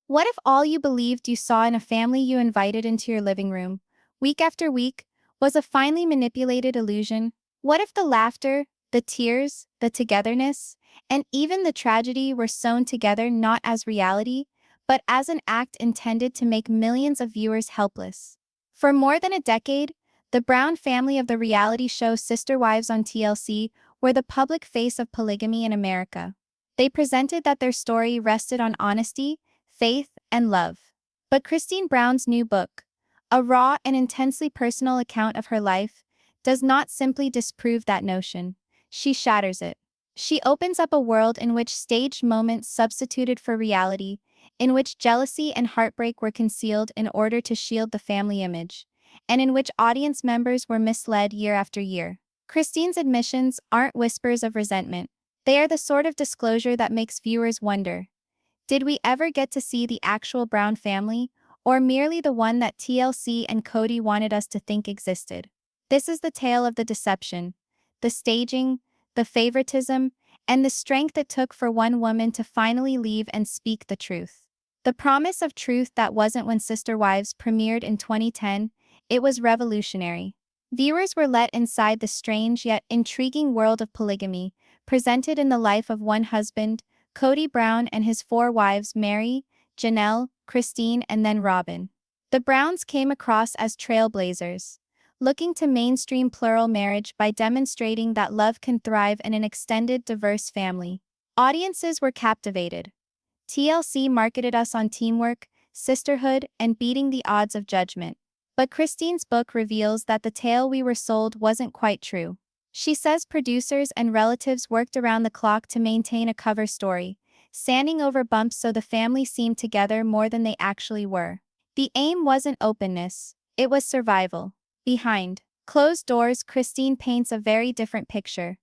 What if all you believed you saw in a family you invited into your living room, week after week, was a finely manipulated illusion? What if the laughter, the tears, the togetherness, and even the tragedy were sewn together not as reality, but as an act intended to make millions of viewers helpless? For more than a decade, the Brown family of the reality show Sister Wives on TLC were the public face of polygamy in America. They presented that their story rested on honesty, faith, and love. But Christine Brown's new book, a raw and intensely personal account of her life, does not simply disprove that notion. She shatters it. She opens up a world in which staged moments substituted for reality, in which jealousy and heartbreak were concealed in order to shield the family image, and in which audience members were misled year after year. Christine's admissions aren't whispers of resentment. They are the sort of disclosure that makes viewers wonder, did we ever get to see the actual Brown family, or merely the one that TLC and Kody wanted us to think existed? This is the tale of the deception, the staging, the favoritism, and the strength it took for one woman to finally leave and speak the truth. The promise of truth that wasn't when Sister Wives premiered in 2010, it was revolutionary. Viewers were let inside the strange yet intriguing world of polygamy, presented in the life of one husband, Kody Brown, and his four wives Mary, Janelle, Christine, and then Robin. The Browns came across as trailblazers, looking to mainstream plural marriage by demonstrating that love can thrive in an extended, diverse family. Audiences were captivated. TLC marketed us on teamwork, sisterhood, and beating the odds of judgment. But Christine's book reveals that the tale we were sold wasn't quite true. She says producers and relatives worked around the clock to maintain a cover story, sanding over bumps so the family seemed together more than they actually were. The aim wasn't openness, it was survival. Behind closed doors, Christine paints a very different picture.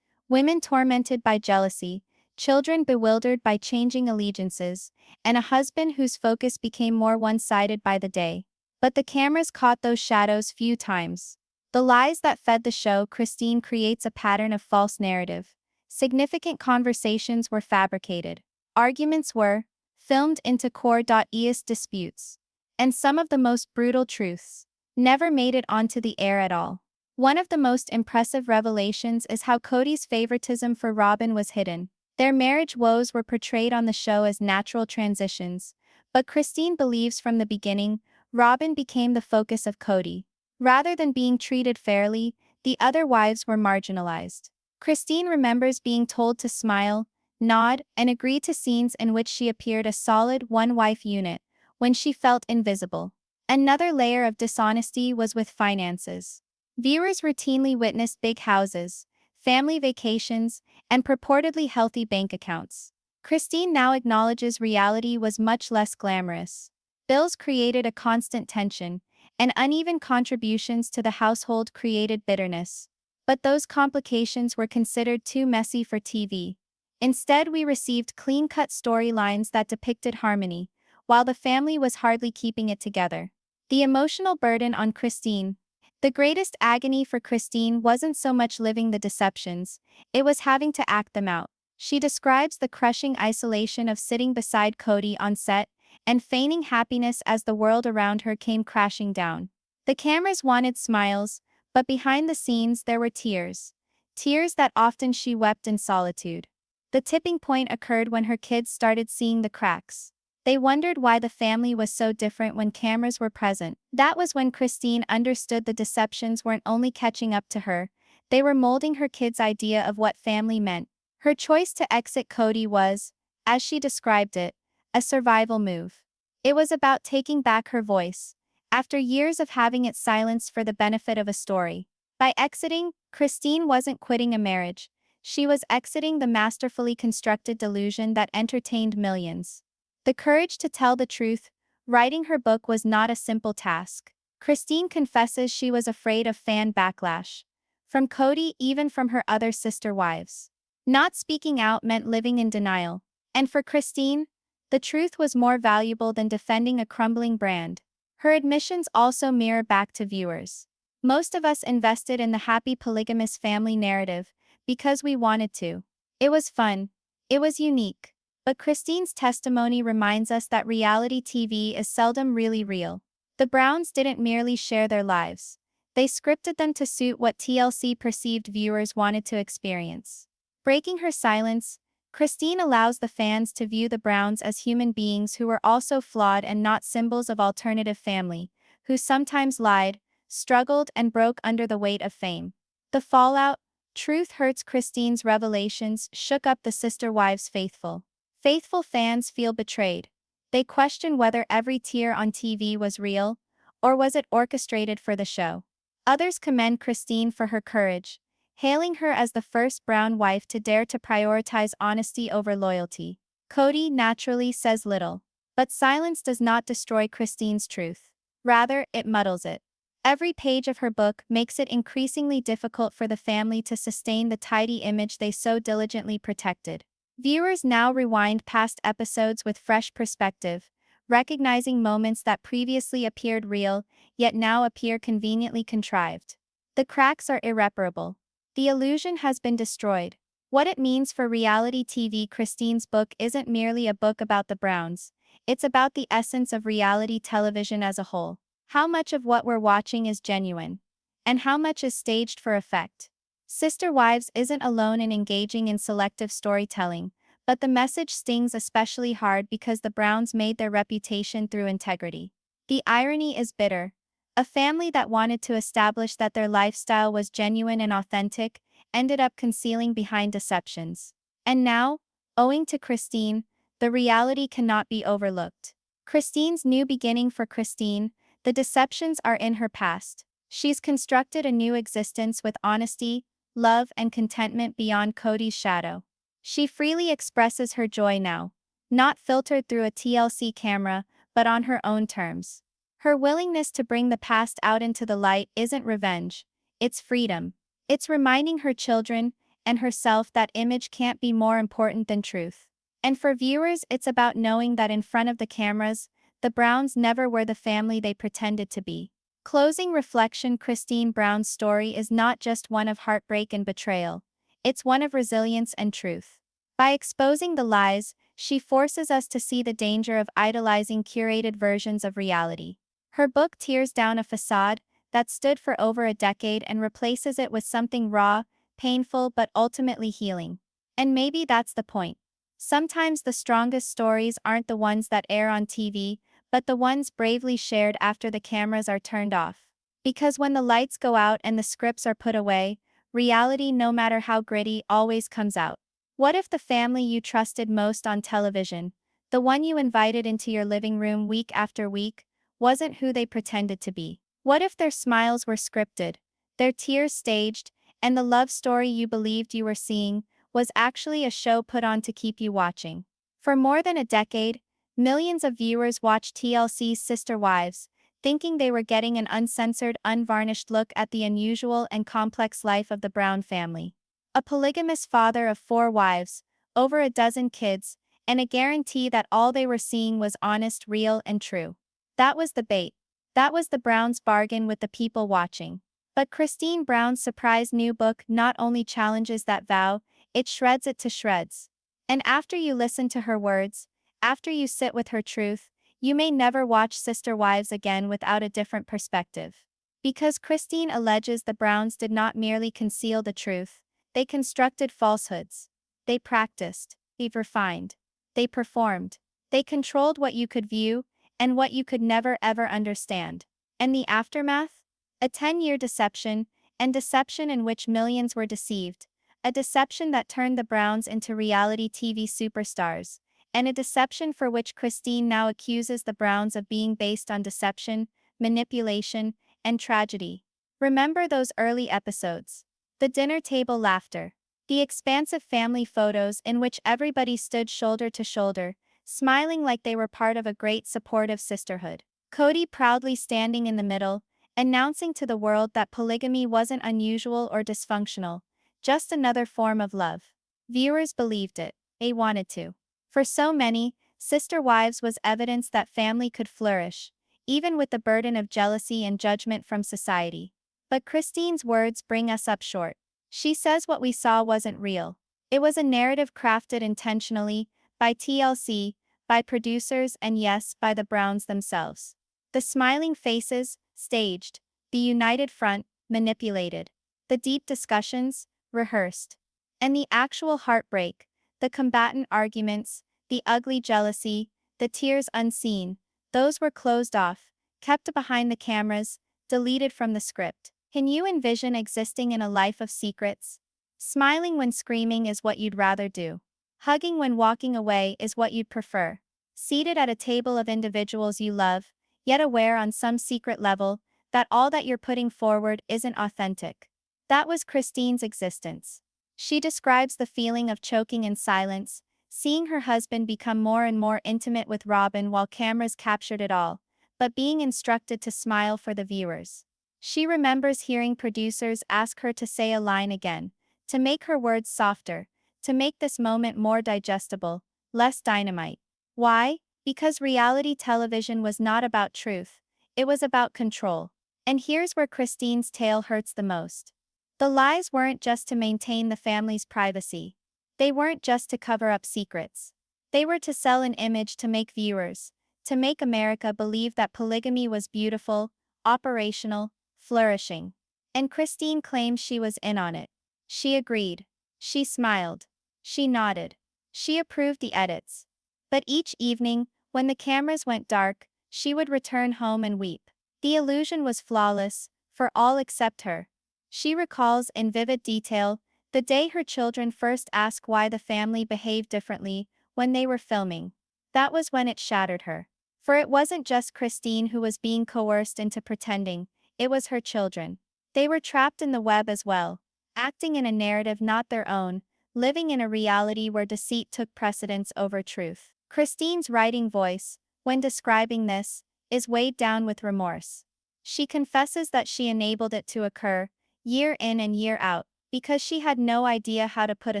Women tormented by jealousy, children bewildered by changing allegiances, and a husband whose focus became more one-sided by the day. But the cameras caught those shadows few times. The lies that fed the show, Christine creates a pattern of false narrative. Significant conversations were fabricated. Arguments were filmed into core.es disputes. And some of the most brutal truths never made it onto the air at all. One of the most impressive revelations is how Kody's favoritism for Robin was hidden. Their marriage woes were portrayed on the show as natural transitions, but Christine believes from the beginning, Robin became the focus of Kody. Rather than being treated fairly, the other wives were marginalized. Christine remembers being told to smile, nod, and agree to scenes in which she appeared a solid one-wife unit, when she felt invisible. Another layer of dishonesty was with finances. Viewers routinely witnessed big houses, family vacations, and purportedly healthy bank accounts. Christine now acknowledges reality was much less glamorous. Bills created a constant tension, and uneven contributions to the household created bitterness. But those complications were considered too messy for TV. Instead, we received clean-cut storylines that depicted harmony, while the family was hardly keeping it together. The emotional burden on Christine. The greatest agony for Christine wasn't so much living the deceptions, it was having to act them out. She describes the crushing isolation of sitting beside Kody on set, and feigning happiness as the world around her came crashing down. The cameras wanted smiles, but behind the scenes there were tears. Tears that often she wept in solitude. The tipping point occurred when her kids started seeing the cracks. They wondered why the family was so different when cameras were present. That was when Christine understood the deceptions weren't only catching up to her, they were molding her kids' idea of what family meant. Her choice to exit Kody was, as she described it, a survival move. It was about taking back her voice, after years of having it silenced for the benefit of a story. By exiting, Christine wasn't quitting a marriage. She was exiting the masterfully constructed delusion that entertained millions. The courage to tell the truth, writing her book was not a simple task. Christine confesses she was afraid of fan backlash. From Kody, even from her other sister wives. Not speaking out meant living in denial. And for Christine, the truth was more valuable than defending a crumbling brand. Her admissions also mirror back to viewers. Most of us invested in the happy polygamous family narrative because we wanted to. It was fun. It was unique. But Christine's testimony reminds us that reality TV is seldom really real. The Browns didn't merely share their lives. They scripted them to suit what TLC perceived viewers wanted to experience. Breaking her silence, Christine allows the fans to view the Browns as human beings who were also flawed and not symbols of alternative family, who sometimes lied, struggled, and broke under the weight of fame. The fallout, Truth Hurts Christine's revelations shook up the sister wives' faithful. Faithful fans feel betrayed. They question whether every tear on TV was real, or was it orchestrated for the show. Others commend Christine for her courage, hailing her as the first Brown wife to dare to prioritize honesty over loyalty. Kody naturally says little. But silence does not destroy Christine's truth. Rather, it muddles it. Every page of her book makes it increasingly difficult for the family to sustain the tidy image they so diligently protected. Viewers now rewind past episodes with fresh perspective, recognizing moments that previously appeared real, yet now appear conveniently contrived. The cracks are irreparable. The illusion has been destroyed. What it means for reality TV. Christine's book isn't merely a book about the Browns, it's about the essence of reality television as a whole. How much of what we're watching is genuine, and how much is staged for effect. Sister Wives isn't alone in engaging in selective storytelling, but the message stings especially hard because the Browns made their reputation through integrity. The irony is bitter. A family that wanted to establish that their lifestyle was genuine and authentic ended up concealing behind deceptions. And now, owing to Christine, the reality cannot be overlooked. Christine's new beginning. For Christine, the deceptions are in her past. She's constructed a new existence with honesty, love, and contentment beyond Kody's shadow. She freely expresses her joy now, not filtered through a TLC camera, but on her own terms. Her willingness to bring the past out into the light isn't revenge, it's freedom. It's reminding her children and herself that image can't be more important than truth. And for viewers, it's about knowing that in front of the cameras, the Browns never were the family they pretended to be. Closing reflection. Christine Brown's story is not just one of heartbreak and betrayal, it's one of resilience and truth. By exposing the lies, she forces us to see the danger of idolizing curated versions of reality. Her book tears down a facade that stood for over a decade and replaces it with something raw, painful, but ultimately healing. And maybe that's the point. Sometimes the strongest stories aren't the ones that air on TV, but the ones bravely shared after the cameras are turned off. Because when the lights go out and the scripts are put away, reality, no matter how gritty, always comes out. What if the family you trusted most on television, the one you invited into your living room week after week, wasn't who they pretended to be? What if their smiles were scripted, their tears staged, and the love story you believed you were seeing was actually a show put on to keep you watching? For more than a decade, millions of viewers watched TLC's Sister Wives, thinking they were getting an uncensored, unvarnished look at the unusual and complex life of the Brown family. A polygamous father of 4 wives, over a dozen kids, and a guarantee that all they were seeing was honest, real, and true. That was the bait. That was the Browns' bargain with the people watching. But Christine Brown's surprise new book not only challenges that vow, it shreds it to shreds. And after you listen to her words, after you sit with her truth, you may never watch Sister Wives again without a different perspective. Because Christine alleges the Browns did not merely conceal the truth, they constructed falsehoods. They practiced, they refined, they performed, they controlled what you could view and what you could never ever understand. And the aftermath? A 10-year deception, and deception in which millions were deceived. A deception that turned the Browns into reality TV superstars. And a deception for which Christine now accuses the Browns of being based on deception, manipulation, and tragedy. Remember those early episodes? The dinner table laughter. The expansive family photos in which everybody stood shoulder to shoulder, smiling like they were part of a great supportive sisterhood. Kody proudly standing in the middle, announcing to the world that polygamy wasn't unusual or dysfunctional, just another form of love. Viewers believed it. They wanted to. For so many, Sister Wives was evidence that family could flourish, even with the burden of jealousy and judgment from society. But Christine's words bring us up short. She says what we saw wasn't real. It was a narrative crafted intentionally, by TLC, by producers, and yes, by the Browns themselves. The smiling faces, staged. The united front, manipulated. The deep discussions, rehearsed. And the actual heartbreak, the combatant arguments, the ugly jealousy, the tears unseen, those were closed off, kept behind the cameras, deleted from the script. Can you envision existing in a life of secrets? Smiling when screaming is what you'd rather do. Hugging when walking away is what you'd prefer. Seated at a table of individuals you love, yet aware on some secret level that all that you're putting forward isn't authentic. That was Christine's existence. She describes the feeling of choking in silence, seeing her husband become more and more intimate with Robin while cameras captured it all, but being instructed to smile for the viewers. She remembers hearing producers ask her to say a line again, to make her words softer, to make this moment more digestible, less dynamite. Why? Because reality television was not about truth, it was about control. And here's where Christine's tale hurts the most. The lies weren't just to maintain the family's privacy. They weren't just to cover up secrets. They were to sell an image to make viewers, to make America believe that polygamy was beautiful, operational, flourishing. And Christine claims she was in on it. She agreed. She smiled. She nodded. She approved the edits. But each evening, when the cameras went dark, she would return home and weep. The illusion was flawless, for all except her. She recalls in vivid detail the day her children first asked why the family behaved differently when they were filming. That was when it shattered her. For it wasn't just Christine who was being coerced into pretending, it was her children. They were trapped in the web as well, acting in a narrative not their own, living in a reality where deceit took precedence over truth. Christine's writing voice, when describing this, is weighed down with remorse. She confesses that she enabled it to occur, year in and year out, because she had no idea how to put a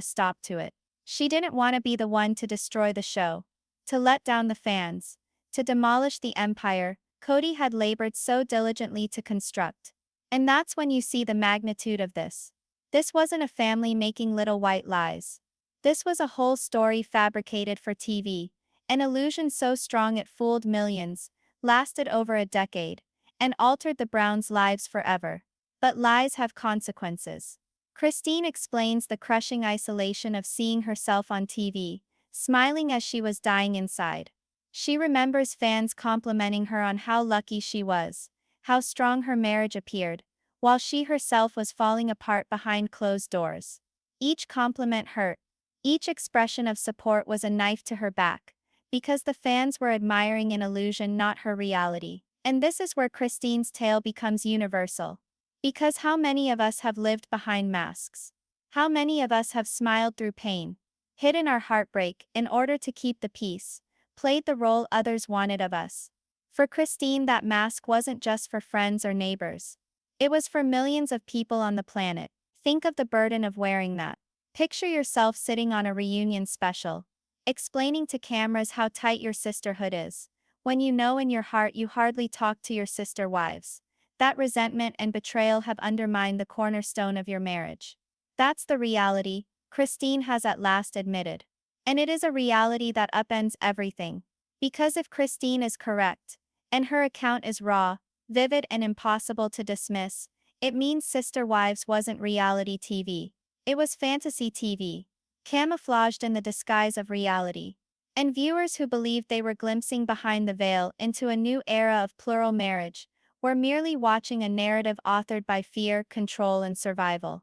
stop to it. She didn't want to be the one to destroy the show, to let down the fans, to demolish the empire Kody had labored so diligently to construct. And that's when you see the magnitude of this. This wasn't a family making little white lies. This was a whole story fabricated for TV, an illusion so strong it fooled millions, lasted over a decade, and altered the Browns' lives forever. But lies have consequences. Christine explains the crushing isolation of seeing herself on TV, smiling as she was dying inside. She remembers fans complimenting her on how lucky she was, how strong her marriage appeared, while she herself was falling apart behind closed doors. Each compliment hurt. Each expression of support was a knife to her back, because the fans were admiring an illusion, not her reality. And this is where Christine's tale becomes universal. Because how many of us have lived behind masks? How many of us have smiled through pain, hidden our heartbreak in order to keep the peace, played the role others wanted of us? For Christine, that mask wasn't just for friends or neighbors. It was for millions of people on the planet. Think of the burden of wearing that. Picture yourself sitting on a reunion special, explaining to cameras how tight your sisterhood is, when you know in your heart you hardly talk to your sister wives. That resentment and betrayal have undermined the cornerstone of your marriage. That's the reality, Christine has at last admitted. And it is a reality that upends everything. Because if Christine is correct, and her account is raw, vivid and impossible to dismiss, it means Sister Wives wasn't reality TV. It was fantasy TV, camouflaged in the disguise of reality. And viewers who believed they were glimpsing behind the veil into a new era of plural marriage were merely watching a narrative authored by fear, control, and survival.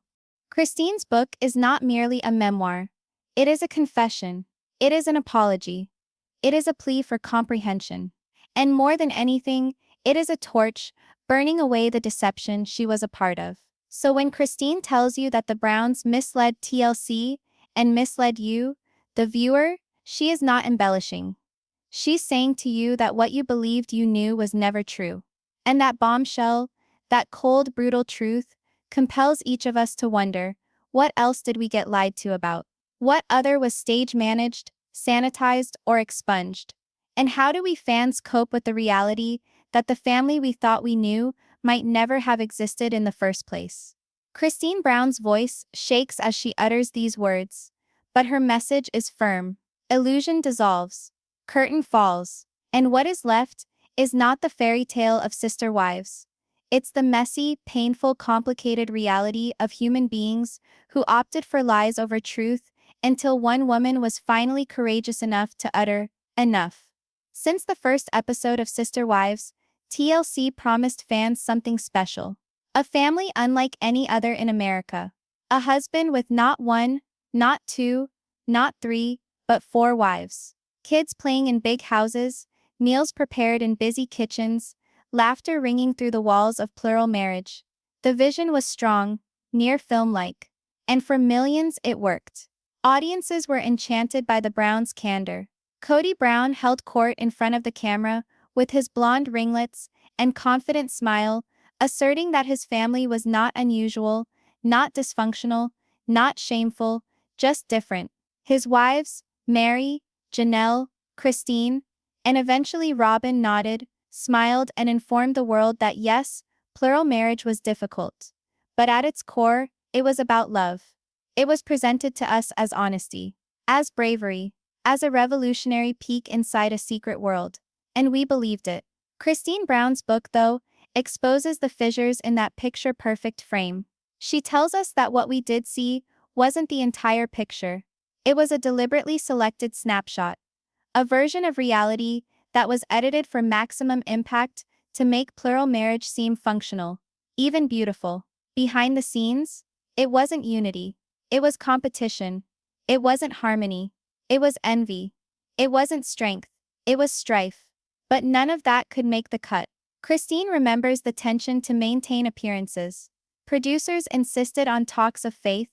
Christine's book is not merely a memoir. It is a confession. It is an apology. It is a plea for comprehension. And more than anything, it is a torch, burning away the deception she was a part of. So when Christine tells you that the Browns misled TLC and misled you, the viewer, she is not embellishing. She's saying to you that what you believed you knew was never true. And that bombshell, that cold, brutal truth, compels each of us to wonder, what else did we get lied to about? What other was stage-managed, sanitized, or expunged? And how do we fans cope with the reality that the family we thought we knew might never have existed in the first place? Christine Brown's voice shakes as she utters these words, but her message is firm. Illusion dissolves. Curtain falls. And what is left is not the fairy tale of sister wives. It's the messy, painful, complicated reality of human beings who opted for lies over truth until one woman was finally courageous enough to utter, enough. Since the first episode of Sister Wives, TLC promised fans something special. A family unlike any other in America. A husband with not one, not two, not three, but four wives. Kids playing in big houses, meals prepared in busy kitchens, laughter ringing through the walls of plural marriage. The vision was strong, near film-like. And for millions it worked. Audiences were enchanted by the Browns' candor. Kody Brown held court in front of the camera, with his blonde ringlets and confident smile, asserting that his family was not unusual, not dysfunctional, not shameful, just different. His wives, Mary, Janelle, Christine, and eventually Robin nodded, smiled and informed the world that yes, plural marriage was difficult. But at its core, it was about love. It was presented to us as honesty, as bravery, as a revolutionary peek inside a secret world. And we believed it. Christine Brown's book, though, exposes the fissures in that picture-perfect frame. She tells us that what we did see wasn't the entire picture. It was a deliberately selected snapshot, a version of reality that was edited for maximum impact to make plural marriage seem functional, even beautiful. Behind the scenes, it wasn't unity. It was competition. It wasn't harmony. It was envy. It wasn't strength. It was strife. But none of that could make the cut. Christine remembers the tension to maintain appearances. Producers insisted on talks of faith,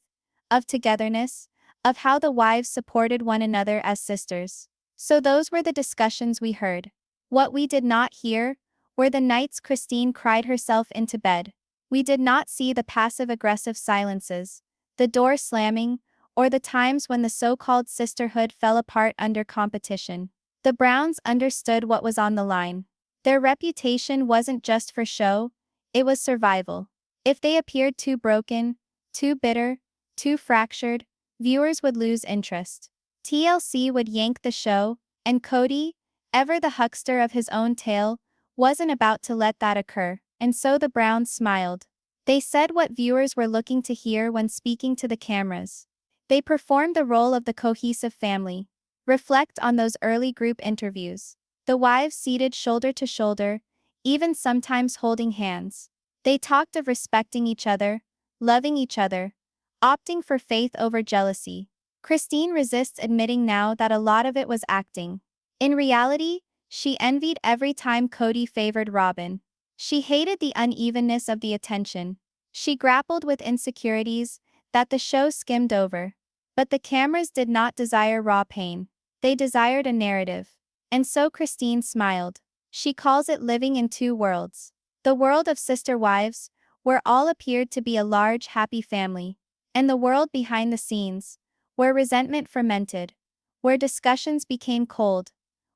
of togetherness, of how the wives supported one another as sisters. So those were the discussions we heard. What we did not hear were the nights Christine cried herself into bed. We did not see the passive-aggressive silences, the door slamming, or the times when the so-called sisterhood fell apart under competition. The Browns understood what was on the line. Their reputation wasn't just for show, it was survival. If they appeared too broken, too bitter, too fractured, viewers would lose interest. TLC would yank the show, and Kody, ever the huckster of his own tale, wasn't about to let that occur, and so the Browns smiled. They said what viewers were looking to hear when speaking to the cameras. They performed the role of the cohesive family. Reflect on those early group interviews. The wives seated shoulder to shoulder, even sometimes holding hands. They talked of respecting each other, loving each other, opting for faith over jealousy. Christine resists admitting now that a lot of it was acting. In reality, she envied every time Kody favored Robin. She hated the unevenness of the attention. She grappled with insecurities that the show skimmed over. But the cameras did not desire raw pain. They desired a narrative. And so Christine smiled. She calls it living in two worlds. The world of sister wives, where all appeared to be a large, happy family. And the world behind the scenes, where resentment fermented, where discussions became cold,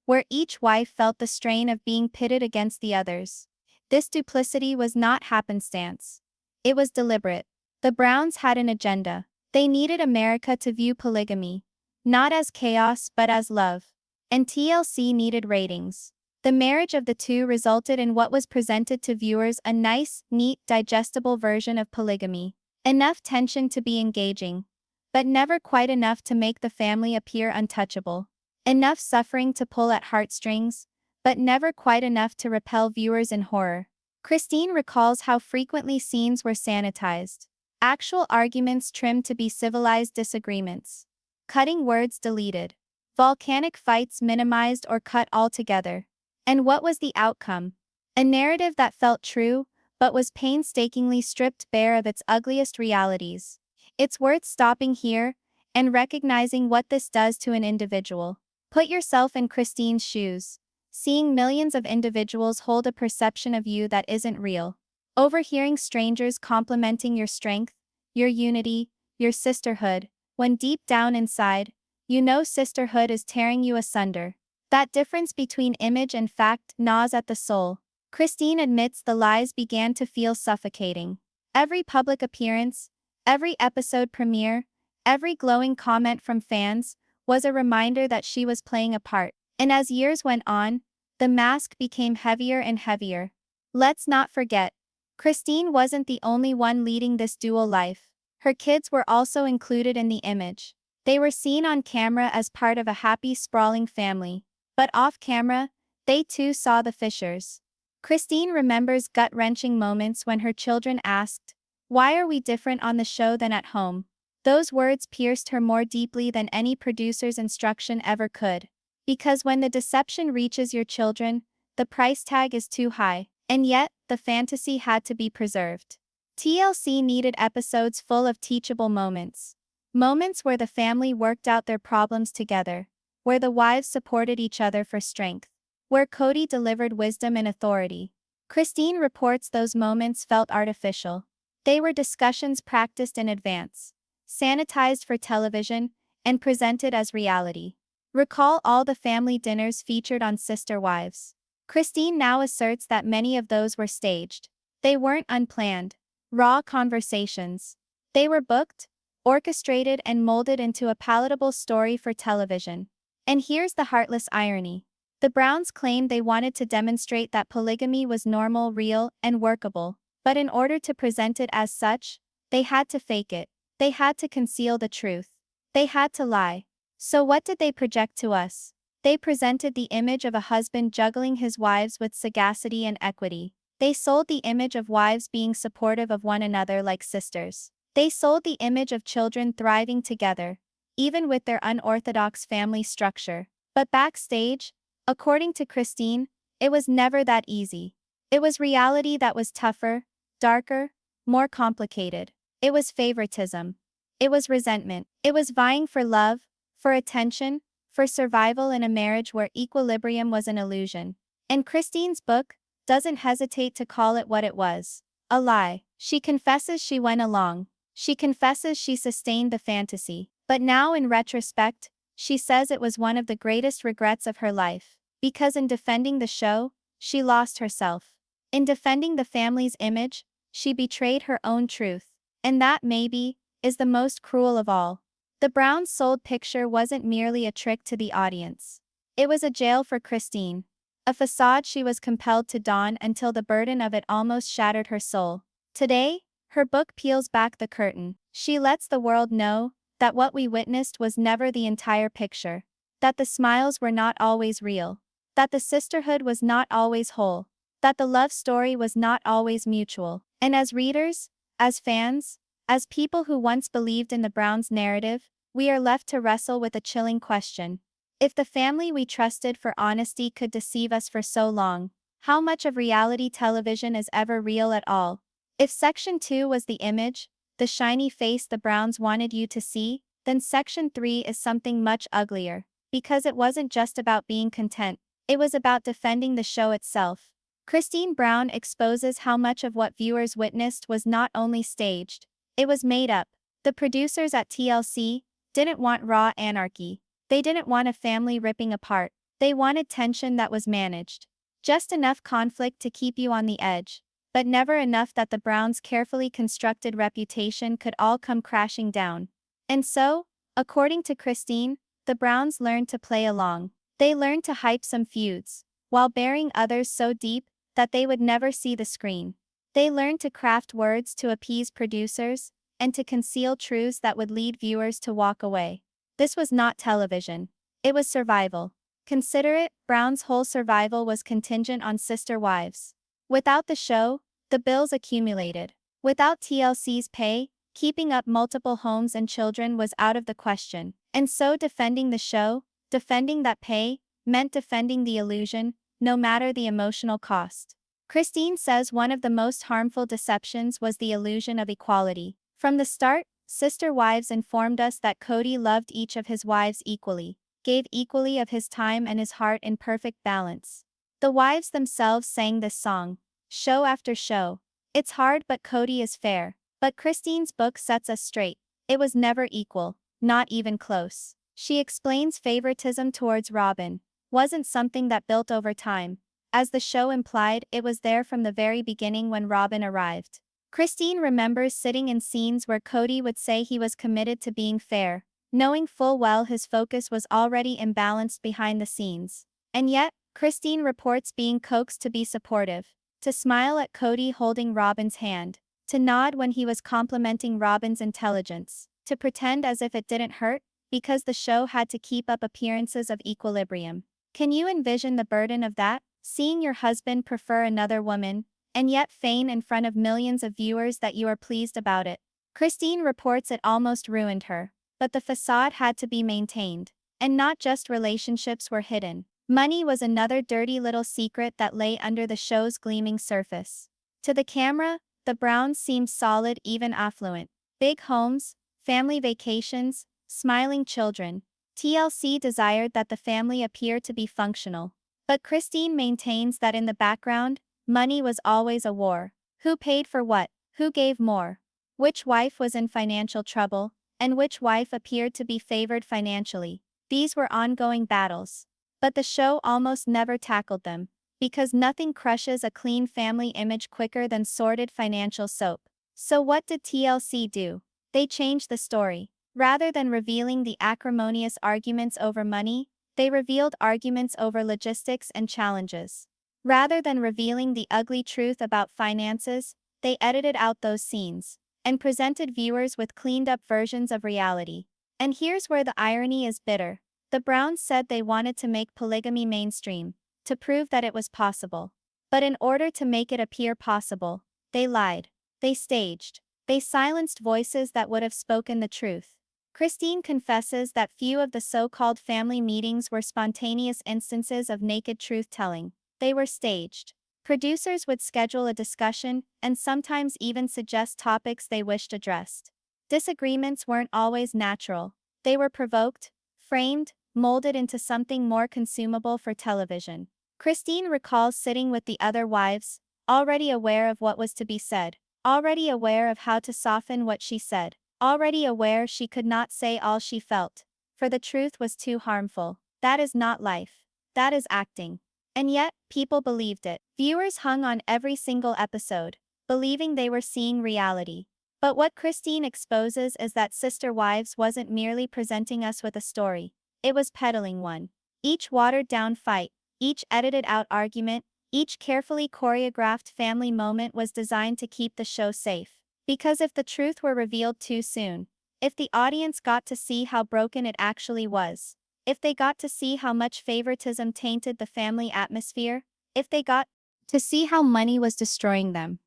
where each wife felt the strain of being pitted against the others. This duplicity was not happenstance. It was deliberate. The Browns had an agenda. They needed America to view polygamy, not as chaos but as love. And TLC needed ratings. The marriage of the two resulted in what was presented to viewers a nice, neat, digestible version of polygamy. Enough tension to be engaging, but never quite enough to make the family appear untouchable. Enough suffering to pull at heartstrings, but never quite enough to repel viewers in horror. Christine recalls how frequently scenes were sanitized. Actual arguments trimmed to be civilized disagreements. Cutting words deleted. Volcanic fights minimized or cut altogether. And what was the outcome? A narrative that felt true, but was painstakingly stripped bare of its ugliest realities. It's worth stopping here and recognizing what this does to an individual. Put yourself in Christine's shoes. Seeing millions of individuals hold a perception of you that isn't real. Overhearing strangers complimenting your strength, your unity, your sisterhood, when deep down inside, you know sisterhood is tearing you asunder. That difference between image and fact gnaws at the soul. Christine admits the lies began to feel suffocating. Every public appearance, every episode premiere, every glowing comment from fans was a reminder that she was playing a part. And as years went on, the mask became heavier and heavier. Let's not forget, Christine wasn't the only one leading this dual life. Her kids were also included in the image. They were seen on camera as part of a happy, sprawling family. But off camera, they too saw the fissures. Christine remembers gut-wrenching moments when her children asked, "Why are we different on the show than at home?" Those words pierced her more deeply than any producer's instruction ever could. Because when the deception reaches your children, the price tag is too high. And yet, the fantasy had to be preserved. TLC needed episodes full of teachable moments. Moments where the family worked out their problems together, where the wives supported each other for strength, where Kody delivered wisdom and authority. Christine reports those moments felt artificial. They were discussions practiced in advance, sanitized for television, and presented as reality. Recall all the family dinners featured on Sister Wives. Christine now asserts that many of those were staged. They weren't unplanned, raw conversations. They were booked, orchestrated, and molded into a palatable story for television. And here's the heartless irony. The Browns claimed they wanted to demonstrate that polygamy was normal, real, and workable. But in order to present it as such, they had to fake it. They had to conceal the truth. They had to lie. So what did they project to us? They presented the image of a husband juggling his wives with sagacity and equity. They sold the image of wives being supportive of one another like sisters. They sold the image of children thriving together, even with their unorthodox family structure. But backstage, according to Christine, it was never that easy. It was reality that was tougher, darker, more complicated. It was favoritism. It was resentment. It was vying for love, for attention, for survival in a marriage where equilibrium was an illusion. And Christine's book doesn't hesitate to call it what it was: a lie. She confesses she went along. She confesses she sustained the fantasy. But now in retrospect, she says it was one of the greatest regrets of her life. Because in defending the show, she lost herself. In defending the family's image, she betrayed her own truth. And that, maybe, is the most cruel of all. The Browns sold picture wasn't merely a trick to the audience. It was a jail for Christine. A facade she was compelled to don until the burden of it almost shattered her soul. Today, her book peels back the curtain. She lets the world know that what we witnessed was never the entire picture. That the smiles were not always real. That the sisterhood was not always whole. That the love story was not always mutual. And as readers, as fans, as people who once believed in the Browns' narrative, we are left to wrestle with a chilling question. If the family we trusted for honesty could deceive us for so long, how much of reality television is ever real at all? If Section 2 was the image, the shiny face the Browns wanted you to see, then Section 3 is something much uglier. Because it wasn't just about being content, it was about defending the show itself. Christine Brown exposes how much of what viewers witnessed was not only staged, it was made up. The producers at TLC didn't want raw anarchy. They didn't want a family ripping apart. They wanted tension that was managed. Just enough conflict to keep you on the edge, but never enough that the Browns' carefully constructed reputation could all come crashing down. And so, according to Christine, the Browns learned to play along. They learned to hype some feuds, while burying others so deep that they would never see the screen. They learned to craft words to appease producers, and to conceal truths that would lead viewers to walk away. This was not television. It was survival. Consider it, Brown's whole survival was contingent on Sister Wives. Without the show, the bills accumulated. Without TLC's pay, keeping up multiple homes and children was out of the question. And so defending the show, defending that pay, meant defending the illusion, no matter the emotional cost. Christine says one of the most harmful deceptions was the illusion of equality. From the start, Sister Wives informed us that Kody loved each of his wives equally, gave equally of his time and his heart in perfect balance. The wives themselves sang this song, show after show. It's hard but Kody is fair. But Christine's book sets us straight. It was never equal, not even close. She explains favoritism towards Robin wasn't something that built over time. As the show implied, it was there from the very beginning when Robin arrived. Christine remembers sitting in scenes where Kody would say he was committed to being fair, knowing full well his focus was already imbalanced behind the scenes. And yet, Christine reports being coaxed to be supportive, to smile at Kody holding Robin's hand, to nod when he was complimenting Robin's intelligence, to pretend as if it didn't hurt, because the show had to keep up appearances of equilibrium. Can you envision the burden of that? Seeing your husband prefer another woman, and yet feign in front of millions of viewers that you are pleased about it. Christine reports it almost ruined her, but the facade had to be maintained. And not just relationships were hidden. Money was another dirty little secret that lay under the show's gleaming surface. To the camera, the Browns seemed solid, even affluent. Big homes, family vacations, smiling children. TLC desired that the family appear to be functional. But Christine maintains that in the background, money was always a war. Who paid for what? Who gave more? Which wife was in financial trouble, and which wife appeared to be favored financially? These were ongoing battles. But the show almost never tackled them, because nothing crushes a clean family image quicker than sordid financial soap. So what did TLC do? They changed the story. Rather than revealing the acrimonious arguments over money, they revealed arguments over logistics and challenges. Rather than revealing the ugly truth about finances, they edited out those scenes and presented viewers with cleaned-up versions of reality. And here's where the irony is bitter. The Browns said they wanted to make polygamy mainstream, to prove that it was possible. But in order to make it appear possible, they lied. They staged. They silenced voices that would have spoken the truth. Christine confesses that few of the so-called family meetings were spontaneous instances of naked truth-telling. They were staged. Producers would schedule a discussion and sometimes even suggest topics they wished addressed. Disagreements weren't always natural. They were provoked, framed, molded into something more consumable for television. Christine recalls sitting with the other wives, already aware of what was to be said, already aware of how to soften what she said, already aware she could not say all she felt, for the truth was too harmful. That is not life. That is acting. And yet, people believed it. Viewers hung on every single episode, believing they were seeing reality. But what Christine exposes is that Sister Wives wasn't merely presenting us with a story. It was peddling one. Each watered-down fight, each edited-out argument, each carefully choreographed family moment was designed to keep the show safe. Because if the truth were revealed too soon, if the audience got to see how broken it actually was, if they got to see how much favoritism tainted the family atmosphere, if they got to see how money was destroying them,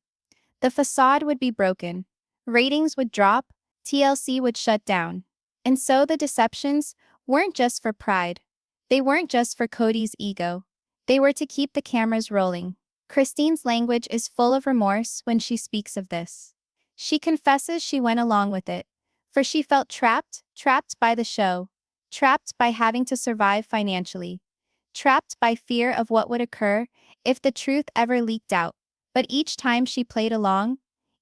the facade would be broken. Ratings would drop, TLC would shut down. And so the deceptions weren't just for pride. They weren't just for Kody's ego. They were to keep the cameras rolling. Christine's language is full of remorse when she speaks of this. She confesses she went along with it, for she felt trapped by the show, trapped by having to survive financially, trapped by fear of what would occur if the truth ever leaked out. But each time she played along,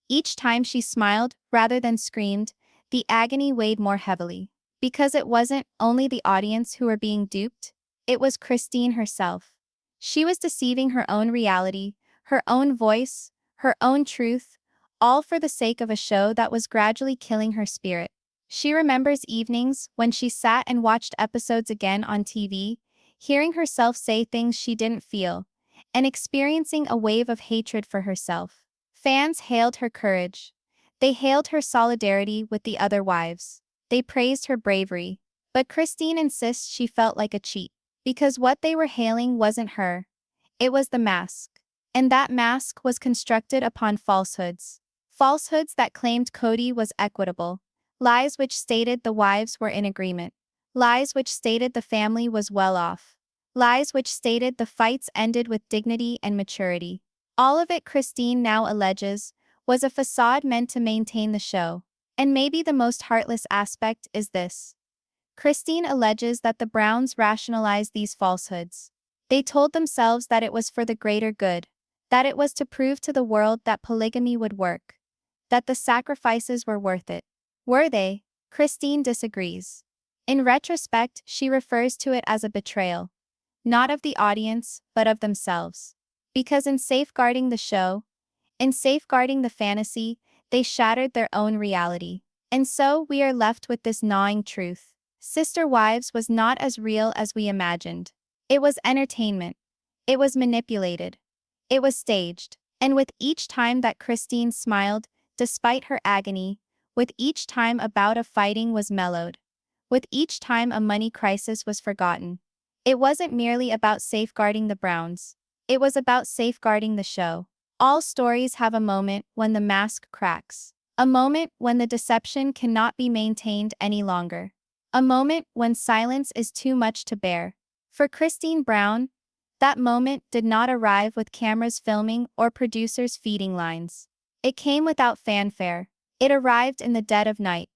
each time she smiled rather than screamed, the agony weighed more heavily. Because it wasn't only the audience who were being duped, it was Christine herself. She was deceiving her own reality, her own voice, her own truth, all for the sake of a show that was gradually killing her spirit. She remembers evenings when she sat and watched episodes again on TV, hearing herself say things she didn't feel, and experiencing a wave of hatred for herself. Fans hailed her courage. They hailed her solidarity with the other wives. They praised her bravery. But Christine insists she felt like a cheat, because what they were hailing wasn't her. It was the mask. And that mask was constructed upon falsehoods. Falsehoods that claimed Kody was equitable. Lies which stated the wives were in agreement. Lies which stated the family was well off. Lies which stated the fights ended with dignity and maturity. All of it, Christine now alleges, was a facade meant to maintain the show. And maybe the most heartless aspect is this. Christine alleges that the Browns rationalized these falsehoods. They told themselves that it was for the greater good, that it was to prove to the world that polygamy would work, that the sacrifices were worth it. Were they? Christine disagrees. In retrospect, she refers to it as a betrayal, not of the audience, but of themselves. Because in safeguarding the show, in safeguarding the fantasy, they shattered their own reality. And so we are left with this gnawing truth. Sister Wives was not as real as we imagined. It was entertainment. It was manipulated. It was staged. And with each time that Christine smiled, despite her agony, with each time a bout of fighting was mellowed, with each time a money crisis was forgotten, it wasn't merely about safeguarding the Browns. It was about safeguarding the show. All stories have a moment when the mask cracks. A moment when the deception cannot be maintained any longer. A moment when silence is too much to bear. For Christine Brown, that moment did not arrive with cameras filming or producers feeding lines. It came without fanfare. It arrived in the dead of night,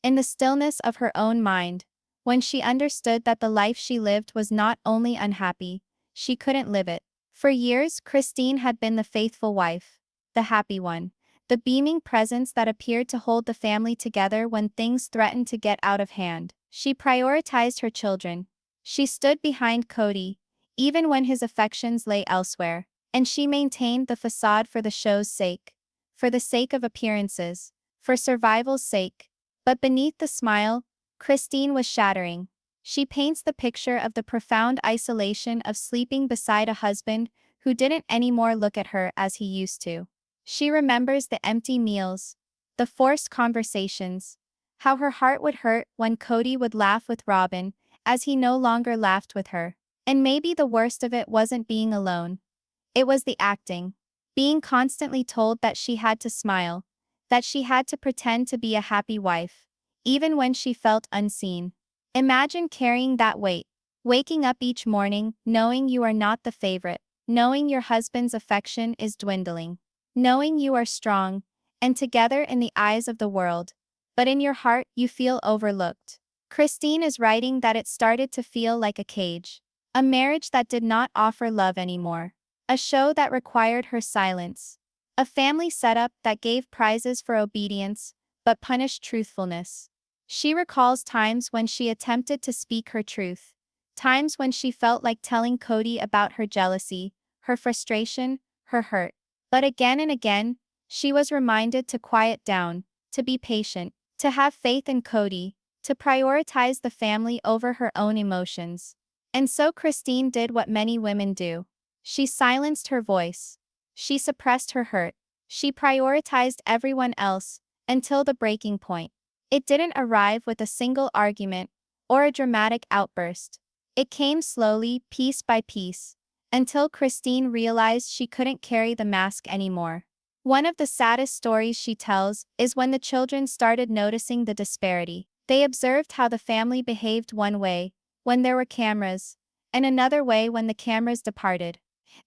in the stillness of her own mind, when she understood that the life she lived was not only unhappy, she couldn't live it. For years, Christine had been the faithful wife, the happy one, the beaming presence that appeared to hold the family together when things threatened to get out of hand. She prioritized her children. She stood behind Kody, even when his affections lay elsewhere, and she maintained the facade for the show's sake, for the sake of appearances, for survival's sake. But beneath the smile, Christine was shattering. She paints the picture of the profound isolation of sleeping beside a husband who didn't anymore look at her as he used to. She remembers the empty meals, the forced conversations, how her heart would hurt when Kody would laugh with Robin, as he no longer laughed with her. And maybe the worst of it wasn't being alone. It was the acting. Being constantly told that she had to smile, that she had to pretend to be a happy wife, even when she felt unseen. Imagine carrying that weight, waking up each morning knowing you are not the favorite, knowing your husband's affection is dwindling, knowing you are strong and together in the eyes of the world, but in your heart you feel overlooked. Christine is writing that it started to feel like a cage. A marriage that did not offer love anymore. A show that required her silence. A family setup that gave prizes for obedience, but punished truthfulness. She recalls times when she attempted to speak her truth. Times when she felt like telling Kody about her jealousy, her frustration, her hurt. But again and again, she was reminded to quiet down, to be patient, to have faith in Kody, to prioritize the family over her own emotions. And so Christine did what many women do. She silenced her voice. She suppressed her hurt. She prioritized everyone else, until the breaking point. It didn't arrive with a single argument, or a dramatic outburst. It came slowly, piece by piece, until Christine realized she couldn't carry the mask anymore. One of the saddest stories she tells is when the children started noticing the disparity. They observed how the family behaved one way, when there were cameras, and another way when the cameras departed.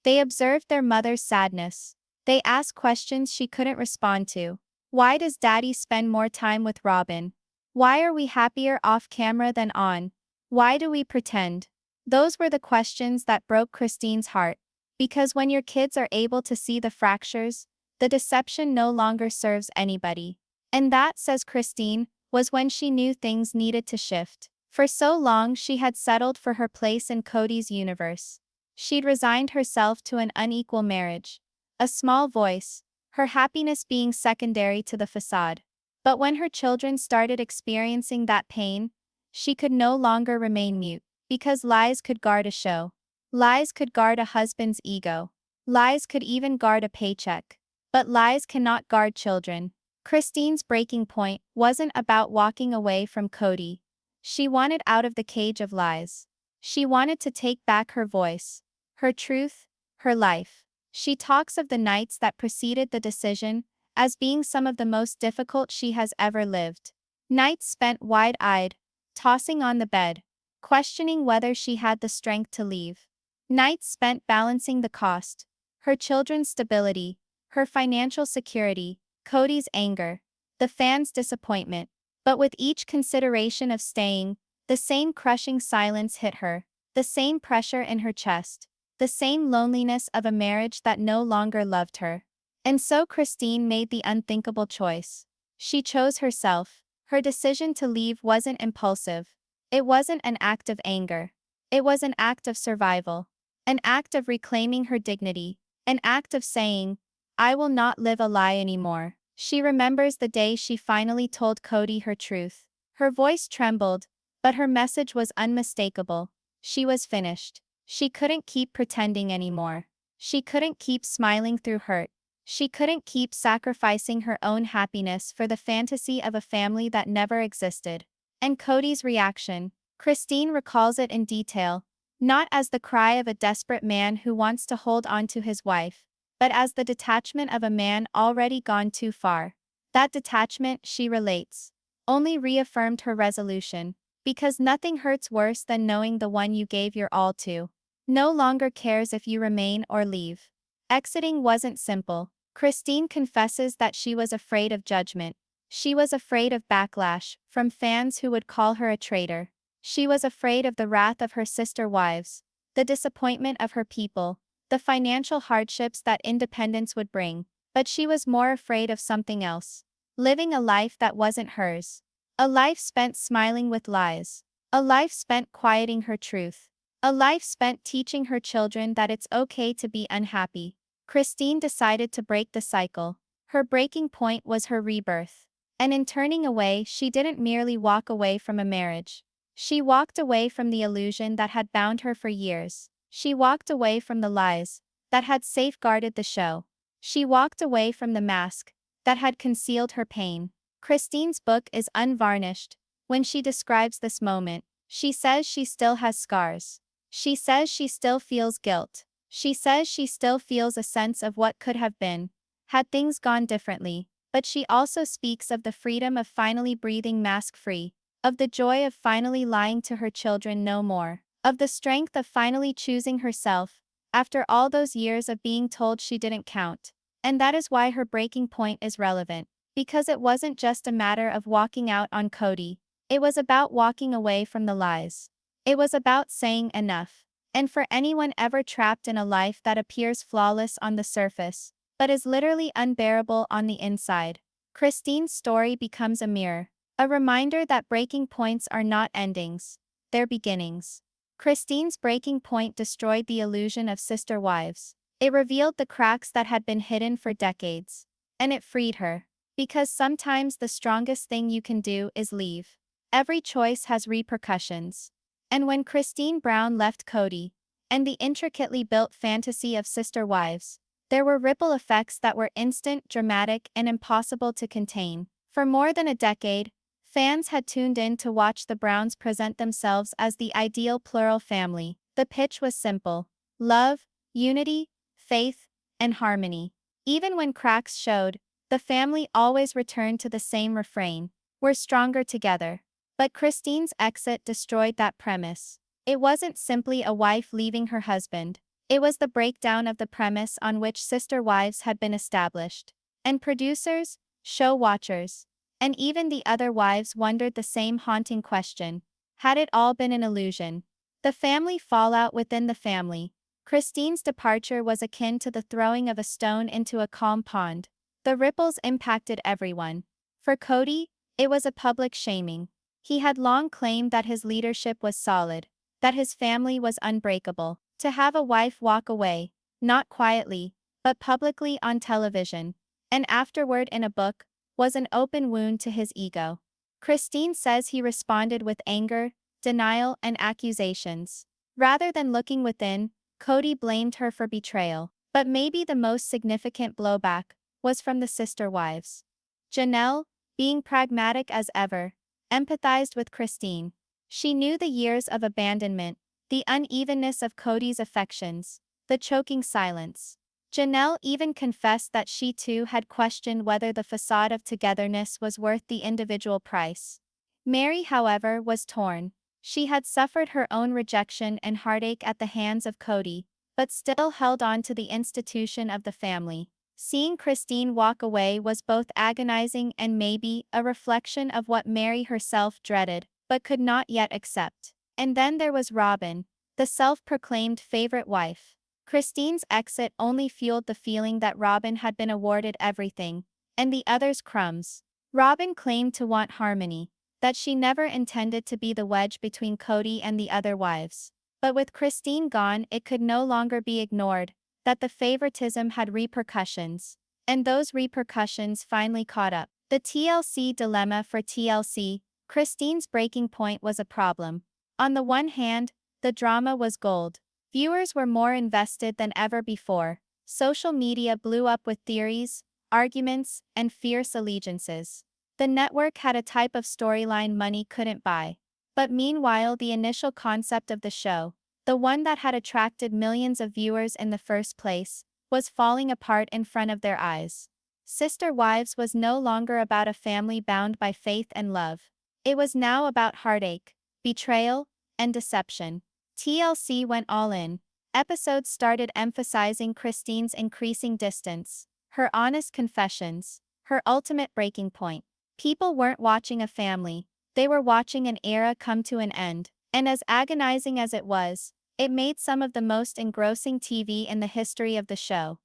They observed their mother's sadness. They asked questions she couldn't respond to. Why does Daddy spend more time with Robin? Why are we happier off camera than on? Why do we pretend? Those were the questions that broke Christine's heart. Because when your kids are able to see the fractures, the deception no longer serves anybody. And that, says Christine, was when she knew things needed to shift. For so long she had settled for her place in Kody's universe. She'd resigned herself to an unequal marriage, a small voice, her happiness being secondary to the facade. But when her children started experiencing that pain, she could no longer remain mute, because lies could guard a show. Lies could guard a husband's ego. Lies could even guard a paycheck. But lies cannot guard children. Christine's breaking point wasn't about walking away from Kody. She wanted out of the cage of lies. She wanted to take back her voice, her truth, her life. She talks of the nights that preceded the decision as being some of the most difficult she has ever lived. Nights spent wide-eyed, tossing on the bed, questioning whether she had the strength to leave. Nights spent balancing the cost, her children's stability, her financial security, Kody's anger, the fans' disappointment. But with each consideration of staying, the same crushing silence hit her, the same pressure in her chest, the same loneliness of a marriage that no longer loved her. And so Christine made the unthinkable choice. She chose herself. Her decision to leave wasn't impulsive. It wasn't an act of anger. It was an act of survival. An act of reclaiming her dignity. An act of saying, I will not live a lie anymore. She remembers the day she finally told Kody her truth. Her voice trembled, But her message was unmistakable. She was finished. She couldn't keep pretending anymore. She couldn't keep smiling through hurt. She couldn't keep sacrificing her own happiness for the fantasy of a family that never existed. And Kody's reaction. Christine recalls it in detail, not as the cry of a desperate man who wants to hold on to his wife, but as the detachment of a man already gone too far. That detachment, she relates, only reaffirmed her resolution, because nothing hurts worse than knowing the one you gave your all to no longer cares if you remain or leave. Exiting wasn't simple. Christine confesses that she was afraid of judgment. She was afraid of backlash from fans who would call her a traitor. She was afraid of the wrath of her sister wives, the disappointment of her people, the financial hardships that independence would bring. But she was more afraid of something else. Living a life that wasn't hers. A life spent smiling with lies. A life spent quieting her truth. A life spent teaching her children that it's okay to be unhappy. Christine decided to break the cycle. Her breaking point was her rebirth. And in turning away, she didn't merely walk away from a marriage. She walked away from the illusion that had bound her for years. She walked away from the lies that had safeguarded the show. She walked away from the mask that had concealed her pain. Christine's book is unvarnished. When she describes this moment, she says she still has scars. She says she still feels guilt. She says she still feels a sense of what could have been, had things gone differently. But she also speaks of the freedom of finally breathing mask-free, of the joy of finally lying to her children no more, of the strength of finally choosing herself, after all those years of being told she didn't count. And that is why her breaking point is relevant. Because it wasn't just a matter of walking out on Kody. It was about walking away from the lies. It was about saying enough. And for anyone ever trapped in a life that appears flawless on the surface, but is literally unbearable on the inside, Christine's story becomes a mirror, a reminder that breaking points are not endings, they're beginnings. Christine's breaking point destroyed the illusion of sister wives. It revealed the cracks that had been hidden for decades. And it freed her. Because sometimes the strongest thing you can do is leave. Every choice has repercussions. And when Kody Brown left Kody, and the intricately built fantasy of sister wives, there were ripple effects that were instant, dramatic, and impossible to contain. For more than a decade, fans had tuned in to watch the Browns present themselves as the ideal plural family. The pitch was simple: love, unity, faith, and harmony. Even when cracks showed, the family always returned to the same refrain: we're stronger together. But Christine's exit destroyed that premise. It wasn't simply a wife leaving her husband. It was the breakdown of the premise on which sister wives had been established. And producers, show watchers, and even the other wives wondered the same haunting question: had it all been an illusion? The family fallout within the family. Christine's departure was akin to the throwing of a stone into a calm pond. The ripples impacted everyone. For Kody, it was a public shaming. He had long claimed that his leadership was solid, that his family was unbreakable. To have a wife walk away, not quietly, but publicly on television, and afterward in a book, was an open wound to his ego. Christine says he responded with anger, denial, and accusations. Rather than looking within, Kody blamed her for betrayal. But maybe the most significant blowback was from the sister wives. Janelle, being pragmatic as ever, empathized with Christine. She knew the years of abandonment, the unevenness of Kody's affections, the choking silence. Janelle even confessed that she too had questioned whether the facade of togetherness was worth the individual price. Mary, however, was torn. She had suffered her own rejection and heartache at the hands of Kody, but still held on to the institution of the family. Seeing Christine walk away was both agonizing and maybe a reflection of what Mary herself dreaded, but could not yet accept. And then there was Robyn, the self-proclaimed favorite wife. Christine's exit only fueled the feeling that Robyn had been awarded everything, and the others crumbs. Robyn claimed to want harmony, that she never intended to be the wedge between Kody and the other wives. But with Christine gone, it could no longer be ignored that the favoritism had repercussions. And those repercussions finally caught up. The TLC dilemma for TLC. Christine's breaking point was a problem. On the one hand, the drama was gold. Viewers were more invested than ever before. Social media blew up with theories, arguments, and fierce allegiances. The network had a type of storyline money couldn't buy. But meanwhile, the initial concept of the show, the one that had attracted millions of viewers in the first place, was falling apart in front of their eyes. Sister Wives was no longer about a family bound by faith and love. It was now about heartache, betrayal, and deception. TLC went all in. Episodes started emphasizing Christine's increasing distance, her honest confessions, her ultimate breaking point. People weren't watching a family, they were watching an era come to an end, and as agonizing as it was, it made some of the most engrossing TV in the history of the show.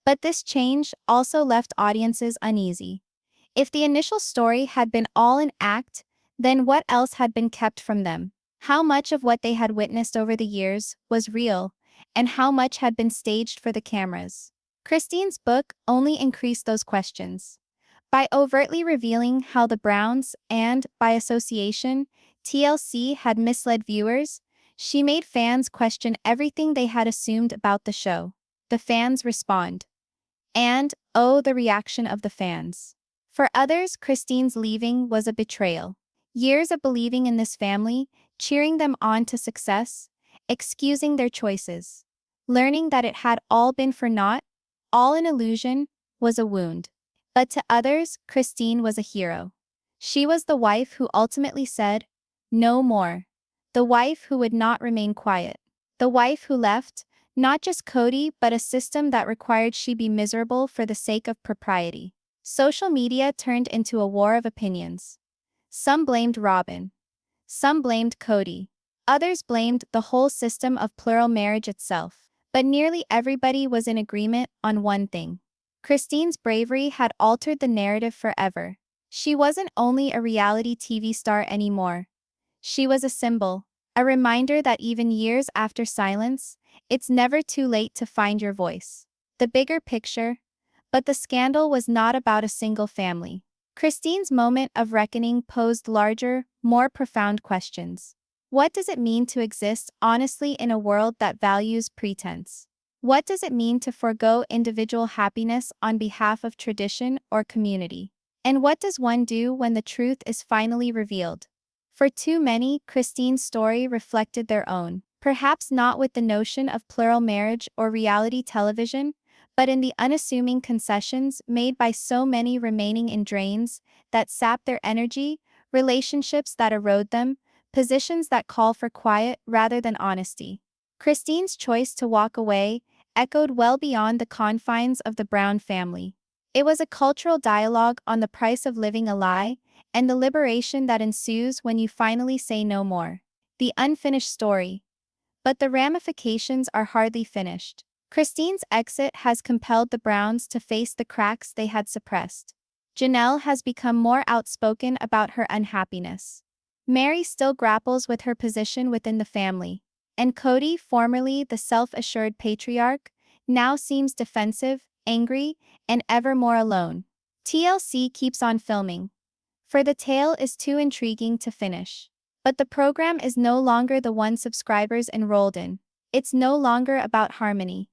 But this change also left audiences uneasy. If the initial story had been all an act, then what else had been kept from them? How much of what they had witnessed over the years was real, and how much had been staged for the cameras? Christine's book only increased those questions. By overtly revealing how the Browns, and, by association, TLC had misled viewers, she made fans question everything they had assumed about the show. The fans respond. And, oh, the reaction of the fans. For others, Christine's leaving was a betrayal. Years of believing in this family, cheering them on to success, excusing their choices. Learning that it had all been for naught, all an illusion, was a wound. But to others, Christine was a hero. She was the wife who ultimately said, "No more." The wife who would not remain quiet. The wife who left, not just Kody but a system that required she be miserable for the sake of propriety. Social media turned into a war of opinions. Some blamed Robin. Some blamed Kody. Others blamed the whole system of plural marriage itself. But nearly everybody was in agreement on one thing. Christine's bravery had altered the narrative forever. She wasn't only a reality TV star anymore. She was a symbol, a reminder that even years after silence, it's never too late to find your voice. The bigger picture. But the scandal was not about a single family. Christine's moment of reckoning posed larger, more profound questions. What does it mean to exist honestly in a world that values pretense? What does it mean to forego individual happiness on behalf of tradition or community? And what does one do when the truth is finally revealed? For too many, Christine's story reflected their own, perhaps not with the notion of plural marriage or reality television, but in the unassuming concessions made by so many remaining in drains that sap their energy, relationships that erode them, positions that call for quiet rather than honesty. Christine's choice to walk away echoed well beyond the confines of the Brown family. It was a cultural dialogue on the price of living a lie, and the liberation that ensues when you finally say no more. The unfinished story. But the ramifications are hardly finished. Christine's exit has compelled the Browns to face the cracks they had suppressed. Janelle has become more outspoken about her unhappiness. Mary still grapples with her position within the family. And Kody, formerly the self-assured patriarch, now seems defensive, angry, and ever more alone. TLC keeps on filming. For the tale is too intriguing to finish. But the program is no longer the one subscribers enrolled in. It's no longer about harmony.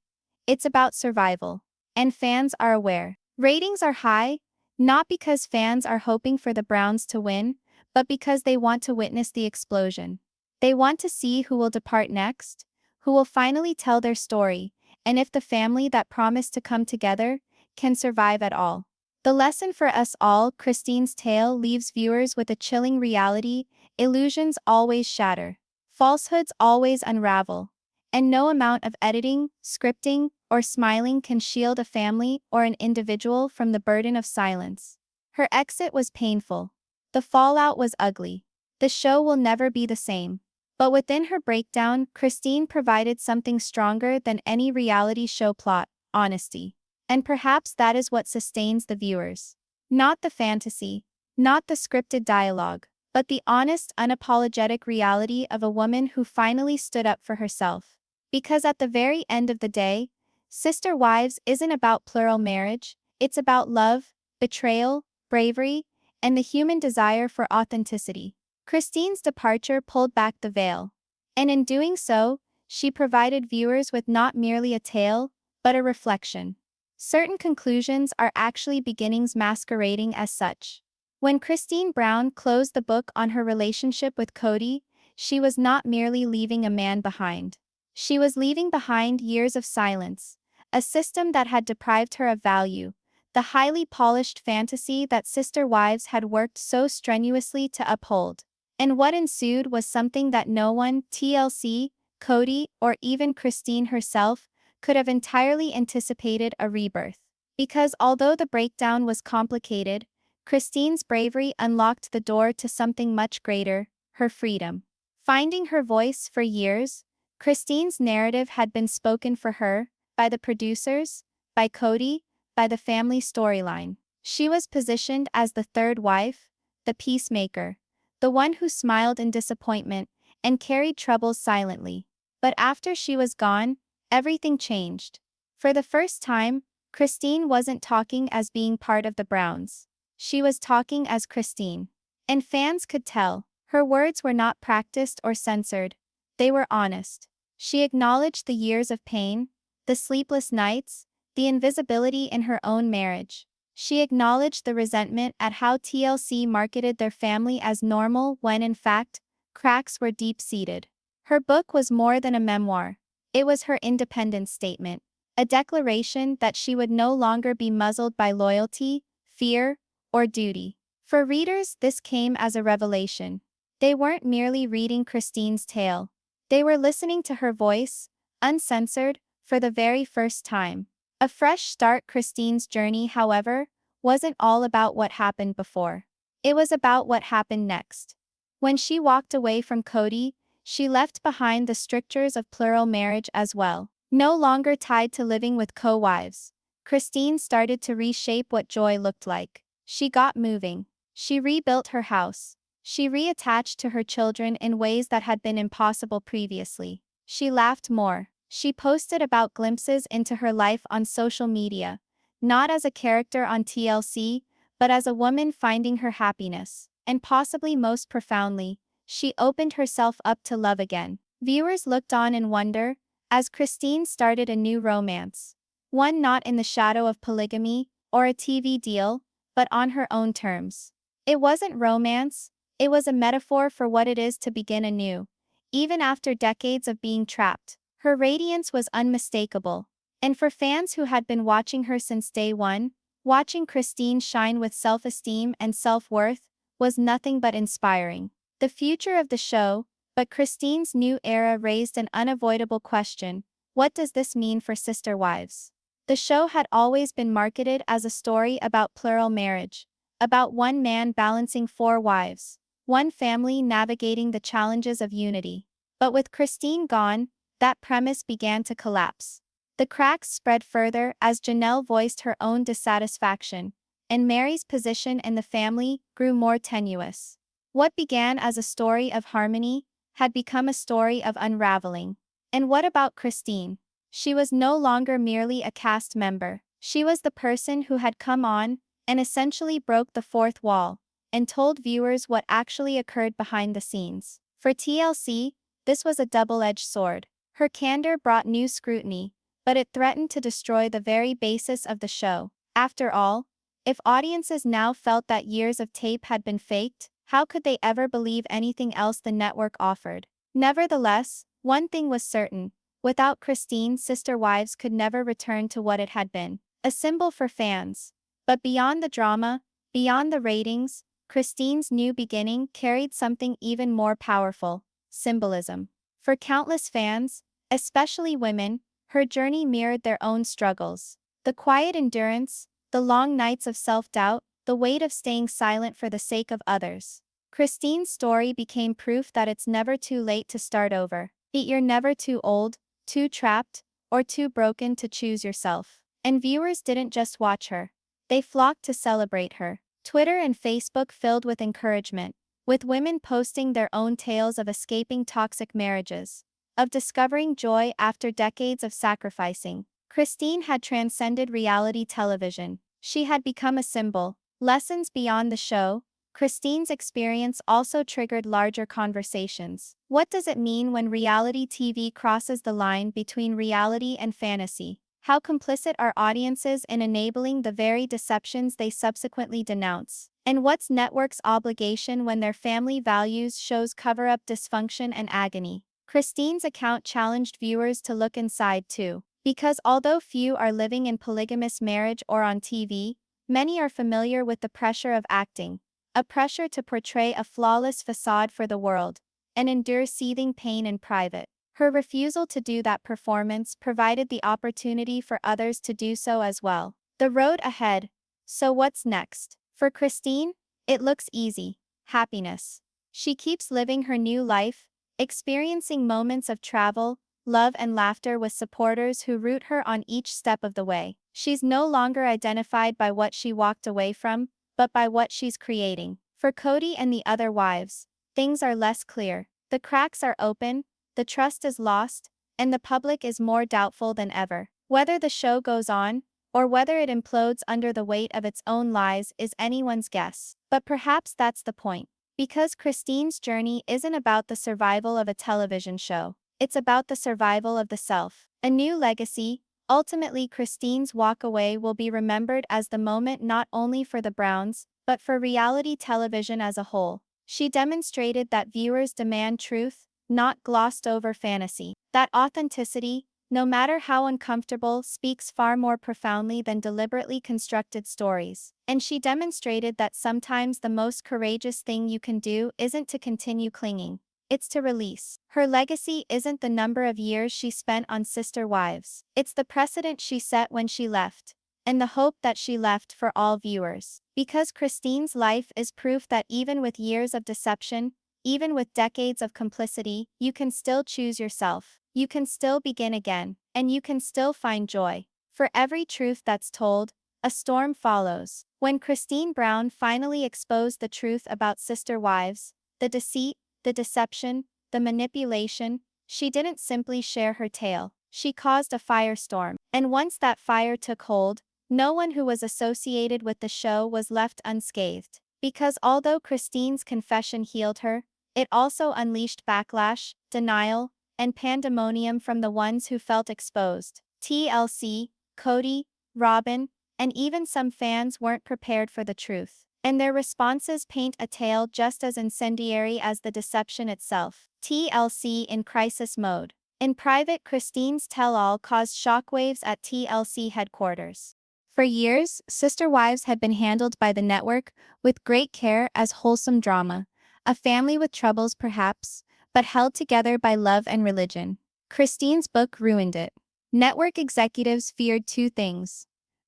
It's about survival. And fans are aware. Ratings are high, not because fans are hoping for the Browns to win, but because they want to witness the explosion. They want to see who will depart next, who will finally tell their story, and if the family that promised to come together can survive at all. The lesson for us all, Christine's tale leaves viewers with a chilling reality: illusions always shatter, falsehoods always unravel, and no amount of editing, scripting, or smiling can shield a family or an individual from the burden of silence. Her exit was painful. The fallout was ugly. The show will never be the same. But within her breakdown, Christine provided something stronger than any reality show plot: honesty. And perhaps that is what sustains the viewers. Not the fantasy, not the scripted dialogue, but the honest, unapologetic reality of a woman who finally stood up for herself. Because at the very end of the day, Sister Wives isn't about plural marriage, it's about love, betrayal, bravery, and the human desire for authenticity. Christine's departure pulled back the veil. And in doing so, she provided viewers with not merely a tale, but a reflection. Certain conclusions are actually beginnings masquerading as such. When Christine Brown closed the book on her relationship with Kody, she was not merely leaving a man behind. She was leaving behind years of silence, a system that had deprived her of value, the highly polished fantasy that sister wives had worked so strenuously to uphold. And what ensued was something that no one, TLC, Kody, or even Christine herself, could have entirely anticipated: a rebirth. Because although the breakdown was complicated, Christine's bravery unlocked the door to something much greater: her freedom. Finding her voice. For years, Christine's narrative had been spoken for her, by the producers, by Kody, by the family storyline. She was positioned as the third wife, the peacemaker, the one who smiled in disappointment and carried troubles silently. But after she was gone, everything changed. For the first time, Christine wasn't talking as being part of the Browns. She was talking as Christine. And fans could tell. Her words were not practiced or censored. They were honest. She acknowledged the years of pain, the sleepless nights, the invisibility in her own marriage. She acknowledged the resentment at how TLC marketed their family as normal when in fact, cracks were deep-seated. Her book was more than a memoir. It was her independence statement, a declaration that she would no longer be muzzled by loyalty, fear, or duty. For readers, this came as a revelation. They weren't merely reading Christine's tale. They were listening to her voice, uncensored, for the very first time. A fresh start. Christine's journey, however, wasn't all about what happened before. It was about what happened next. When she walked away from Kody, she left behind the strictures of plural marriage as well. No longer tied to living with co-wives, Christine started to reshape what joy looked like. She got moving. She rebuilt her house. She reattached to her children in ways that had been impossible previously. She laughed more. She posted about glimpses into her life on social media, not as a character on TLC, but as a woman finding her happiness. And possibly most profoundly, she opened herself up to love again. Viewers looked on in wonder as Christine started a new romance. One not in the shadow of polygamy or a TV deal, but on her own terms. It wasn't romance, it was a metaphor for what it is to begin anew. Even after decades of being trapped, her radiance was unmistakable. And for fans who had been watching her since day one, watching Christine shine with self-esteem and self-worth was nothing but inspiring. The future of the show, but Christine's new era raised an unavoidable question: what does this mean for sister wives? The show had always been marketed as a story about plural marriage, about one man balancing four wives, one family navigating the challenges of unity. But with Christine gone, that premise began to collapse. The cracks spread further as Janelle voiced her own dissatisfaction, and Mary's position in the family grew more tenuous. What began as a story of harmony had become a story of unraveling. And what about Christine? She was no longer merely a cast member. She was the person who had come on and essentially broke the fourth wall and told viewers what actually occurred behind the scenes. For TLC, this was a double-edged sword. Her candor brought new scrutiny, but it threatened to destroy the very basis of the show. After all, if audiences now felt that years of tape had been faked, how could they ever believe anything else the network offered? Nevertheless, one thing was certain: without Christine, Sister Wives could never return to what it had been, a symbol for fans. But beyond the drama, beyond the ratings, Christine's new beginning carried something even more powerful: symbolism. For countless fans, especially women, her journey mirrored their own struggles. The quiet endurance, the long nights of self-doubt, the weight of staying silent for the sake of others. Christine's story became proof that it's never too late to start over. You're never too old, too trapped, or too broken to choose yourself. And viewers didn't just watch her. They flocked to celebrate her. Twitter and Facebook filled with encouragement, with women posting their own tales of escaping toxic marriages, of discovering joy after decades of sacrificing. Christine had transcended reality television. She had become a symbol. Lessons beyond the show, Christine's experience also triggered larger conversations. What does it mean when reality TV crosses the line between reality and fantasy? How complicit are audiences in enabling the very deceptions they subsequently denounce? And what's networks' obligation when their family values shows cover up dysfunction and agony? Christine's account challenged viewers to look inside too. Because although few are living in polygamous marriage or on TV, many are familiar with the pressure of acting. A pressure to portray a flawless facade for the world, and endure seething pain in private. Her refusal to do that performance provided the opportunity for others to do so as well. The road ahead. So what's next? For Christine, it looks easy. Happiness. She keeps living her new life, experiencing moments of travel, love and laughter with supporters who root her on each step of the way. She's no longer identified by what she walked away from, but by what she's creating. For Kody and the other wives, things are less clear. The cracks are open, the trust is lost, and the public is more doubtful than ever. Whether the show goes on, or whether it implodes under the weight of its own lies is anyone's guess. But perhaps that's the point. Because Christine's journey isn't about the survival of a television show. It's about the survival of the self. A new legacy. Ultimately, Christine's walk away will be remembered as the moment not only for the Browns, but for reality television as a whole. She demonstrated that viewers demand truth, not glossed over fantasy. That authenticity, no matter how uncomfortable, speaks far more profoundly than deliberately constructed stories. And she demonstrated that sometimes the most courageous thing you can do isn't to continue clinging. It's to release. Her legacy isn't the number of years she spent on Sister Wives. It's the precedent she set when she left, and the hope that she left for all viewers. Because Christine's life is proof that even with years of deception, even with decades of complicity, you can still choose yourself. You can still begin again, and you can still find joy. For every truth that's told, a storm follows. When Christine Brown finally exposed the truth about Sister Wives, the deceit, the deception, the manipulation, she didn't simply share her tale. She caused a firestorm. And once that fire took hold, no one who was associated with the show was left unscathed. Because although Christine's confession healed her, it also unleashed backlash, denial, and pandemonium from the ones who felt exposed. TLC, Kody, Robin, and even some fans weren't prepared for the truth. And their responses paint a tale just as incendiary as the deception itself. TLC in crisis mode. In private, Christine's tell-all caused shockwaves at TLC headquarters. For years, Sister Wives had been handled by the network with great care as wholesome drama, a family with troubles perhaps, but held together by love and religion. Christine's book ruined it. Network executives feared two things: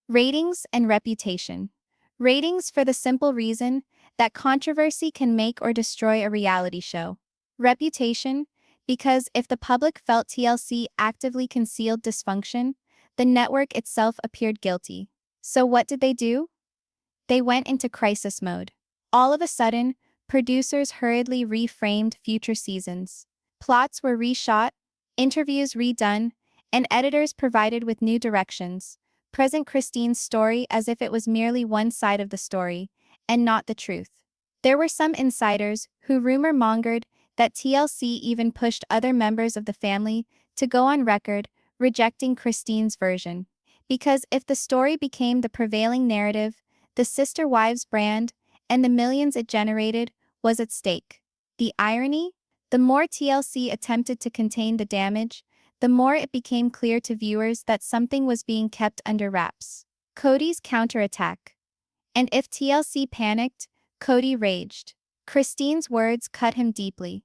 ratings and reputation. Ratings for the simple reason that controversy can make or destroy a reality show. Reputation, because if the public felt TLC actively concealed dysfunction, the network itself appeared guilty. So what did they do? They went into crisis mode. All of a sudden, producers hurriedly reframed future seasons. Plots were reshot, interviews redone, and editors provided with new directions. Present Christine's story as if it was merely one side of the story, and not the truth. There were some insiders who rumor-mongered that TLC even pushed other members of the family to go on record rejecting Christine's version. Because if the story became the prevailing narrative, the Sister Wives brand, and the millions it generated, was at stake. The irony? The more TLC attempted to contain the damage, the more it became clear to viewers that something was being kept under wraps. Kody's counterattack. And if TLC panicked, Kody raged. Christine's words cut him deeply.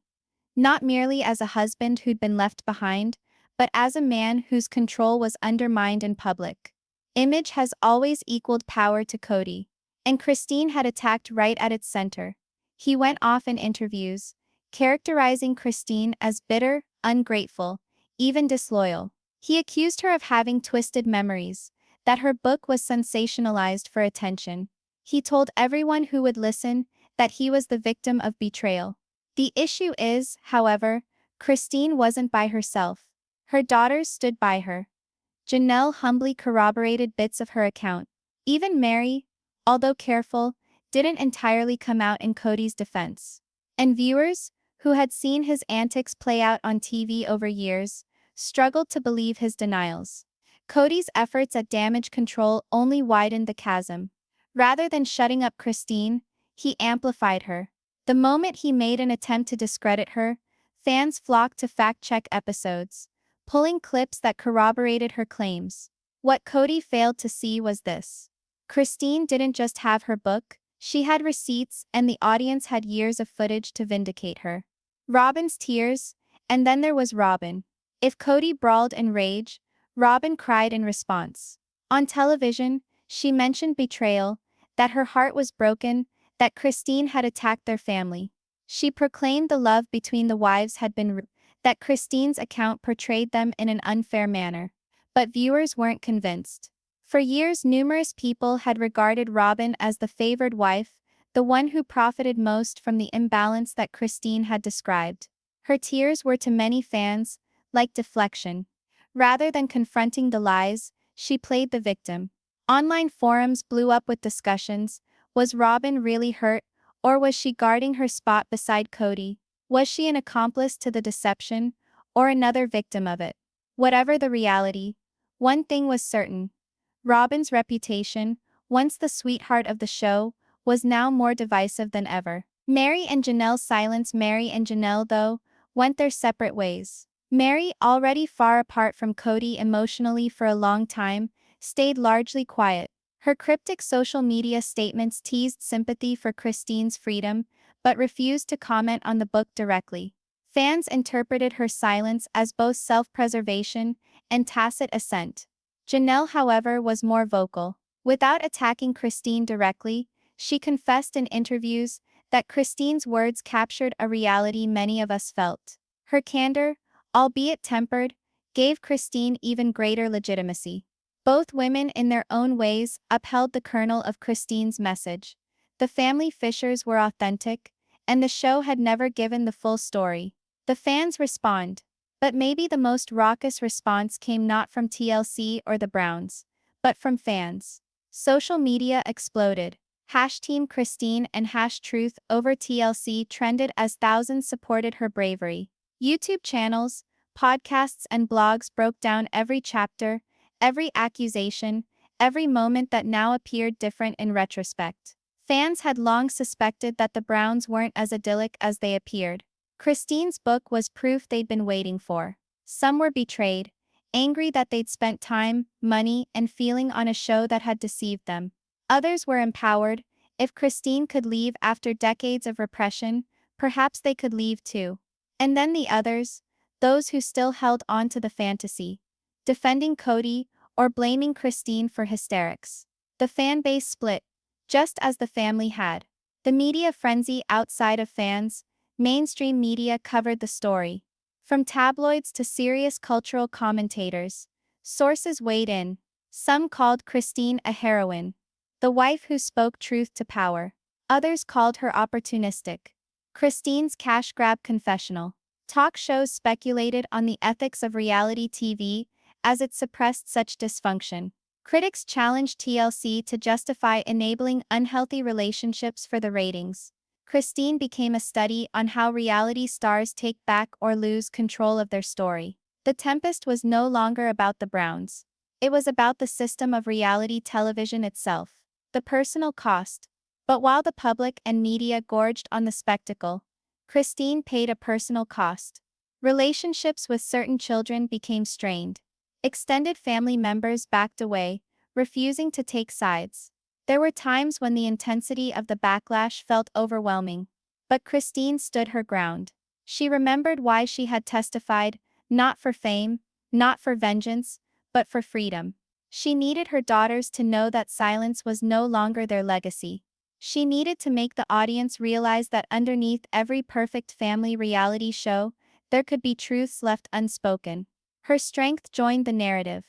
Not merely as a husband who'd been left behind, but as a man whose control was undermined in public. Image has always equaled power to Kody, and Christine had attacked right at its center. He went off in interviews, characterizing Christine as bitter, ungrateful, even disloyal. He accused her of having twisted memories, that her book was sensationalized for attention. He told everyone who would listen that he was the victim of betrayal. The issue is, however, Christine wasn't by herself. Her daughters stood by her. Janelle humbly corroborated bits of her account. Even Mary, although careful, didn't entirely come out in Kody's defense. And viewers, who had seen his antics play out on TV over years, struggled to believe his denials. Kody's efforts at damage control only widened the chasm. Rather than shutting up Christine, he amplified her. The moment he made an attempt to discredit her, fans flocked to fact-check episodes, pulling clips that corroborated her claims. What Kody failed to see was this. Christine didn't just have her book, she had receipts, and the audience had years of footage to vindicate her. Robyn's tears, and then there was Robyn. If Kody brawled in rage, Robyn cried in response. On television, she mentioned betrayal, that her heart was broken, that Christine had attacked their family. She proclaimed the love between the wives had been that Christine's account portrayed them in an unfair manner. But viewers weren't convinced. For years, numerous people had regarded Robyn as the favored wife, the one who profited most from the imbalance that Christine had described. Her tears were to many fans like deflection. Rather than confronting the lies, she played the victim. Online forums blew up with discussions. Was Robyn really hurt, or was she guarding her spot beside Kody? Was she an accomplice to the deception, or another victim of it? Whatever the reality, one thing was certain. Robyn's reputation, once the sweetheart of the show, was now more divisive than ever. Meri and Janelle's silence. Meri and Janelle, though, went their separate ways. Meri, already far apart from Kody emotionally for a long time, stayed largely quiet. Her cryptic social media statements teased sympathy for Christine's freedom, but refused to comment on the book directly. Fans interpreted her silence as both self-preservation and tacit assent. Janelle, however, was more vocal. Without attacking Christine directly, she confessed in interviews that Christine's words captured a reality many of us felt. Her candor, albeit tempered, gave Christine even greater legitimacy. Both women, in their own ways, upheld the kernel of Christine's message. The family Fishers were authentic, and the show had never given the full story. The fans respond. But maybe the most raucous response came not from TLC or the Browns, but from fans. Social media exploded. #Team Christine and #Truth over TLC trended as thousands supported her bravery. YouTube channels, podcasts and blogs broke down every chapter, every accusation, every moment that now appeared different in retrospect. Fans had long suspected that the Browns weren't as idyllic as they appeared. Christine's book was proof they'd been waiting for. Some were betrayed, angry that they'd spent time, money, and feeling on a show that had deceived them. Others were empowered. If Christine could leave after decades of repression, perhaps they could leave too. And then the others, those who still held on to the fantasy, defending Kody or blaming Christine for hysterics. The fan base split, just as the family had. The media frenzy outside of fans, mainstream media covered the story. From tabloids to serious cultural commentators, sources weighed in. Some called Christine a heroine, the wife who spoke truth to power. Others called her opportunistic. Christine's cash grab confessional. Talk shows speculated on the ethics of reality TV as it suppressed such dysfunction. Critics challenged TLC to justify enabling unhealthy relationships for the ratings. Christine became a study on how reality stars take back or lose control of their story. The Tempest was no longer about the Browns. It was about the system of reality television itself. The personal cost. But while the public and media gorged on the spectacle, Christine paid a personal cost. Relationships with certain children became strained. Extended family members backed away, refusing to take sides. There were times when the intensity of the backlash felt overwhelming. But Christine stood her ground. She remembered why she had testified, not for fame, not for vengeance, but for freedom. She needed her daughters to know that silence was no longer their legacy. She needed to make the audience realize that underneath every perfect family reality show, there could be truths left unspoken. Her strength joined the narrative.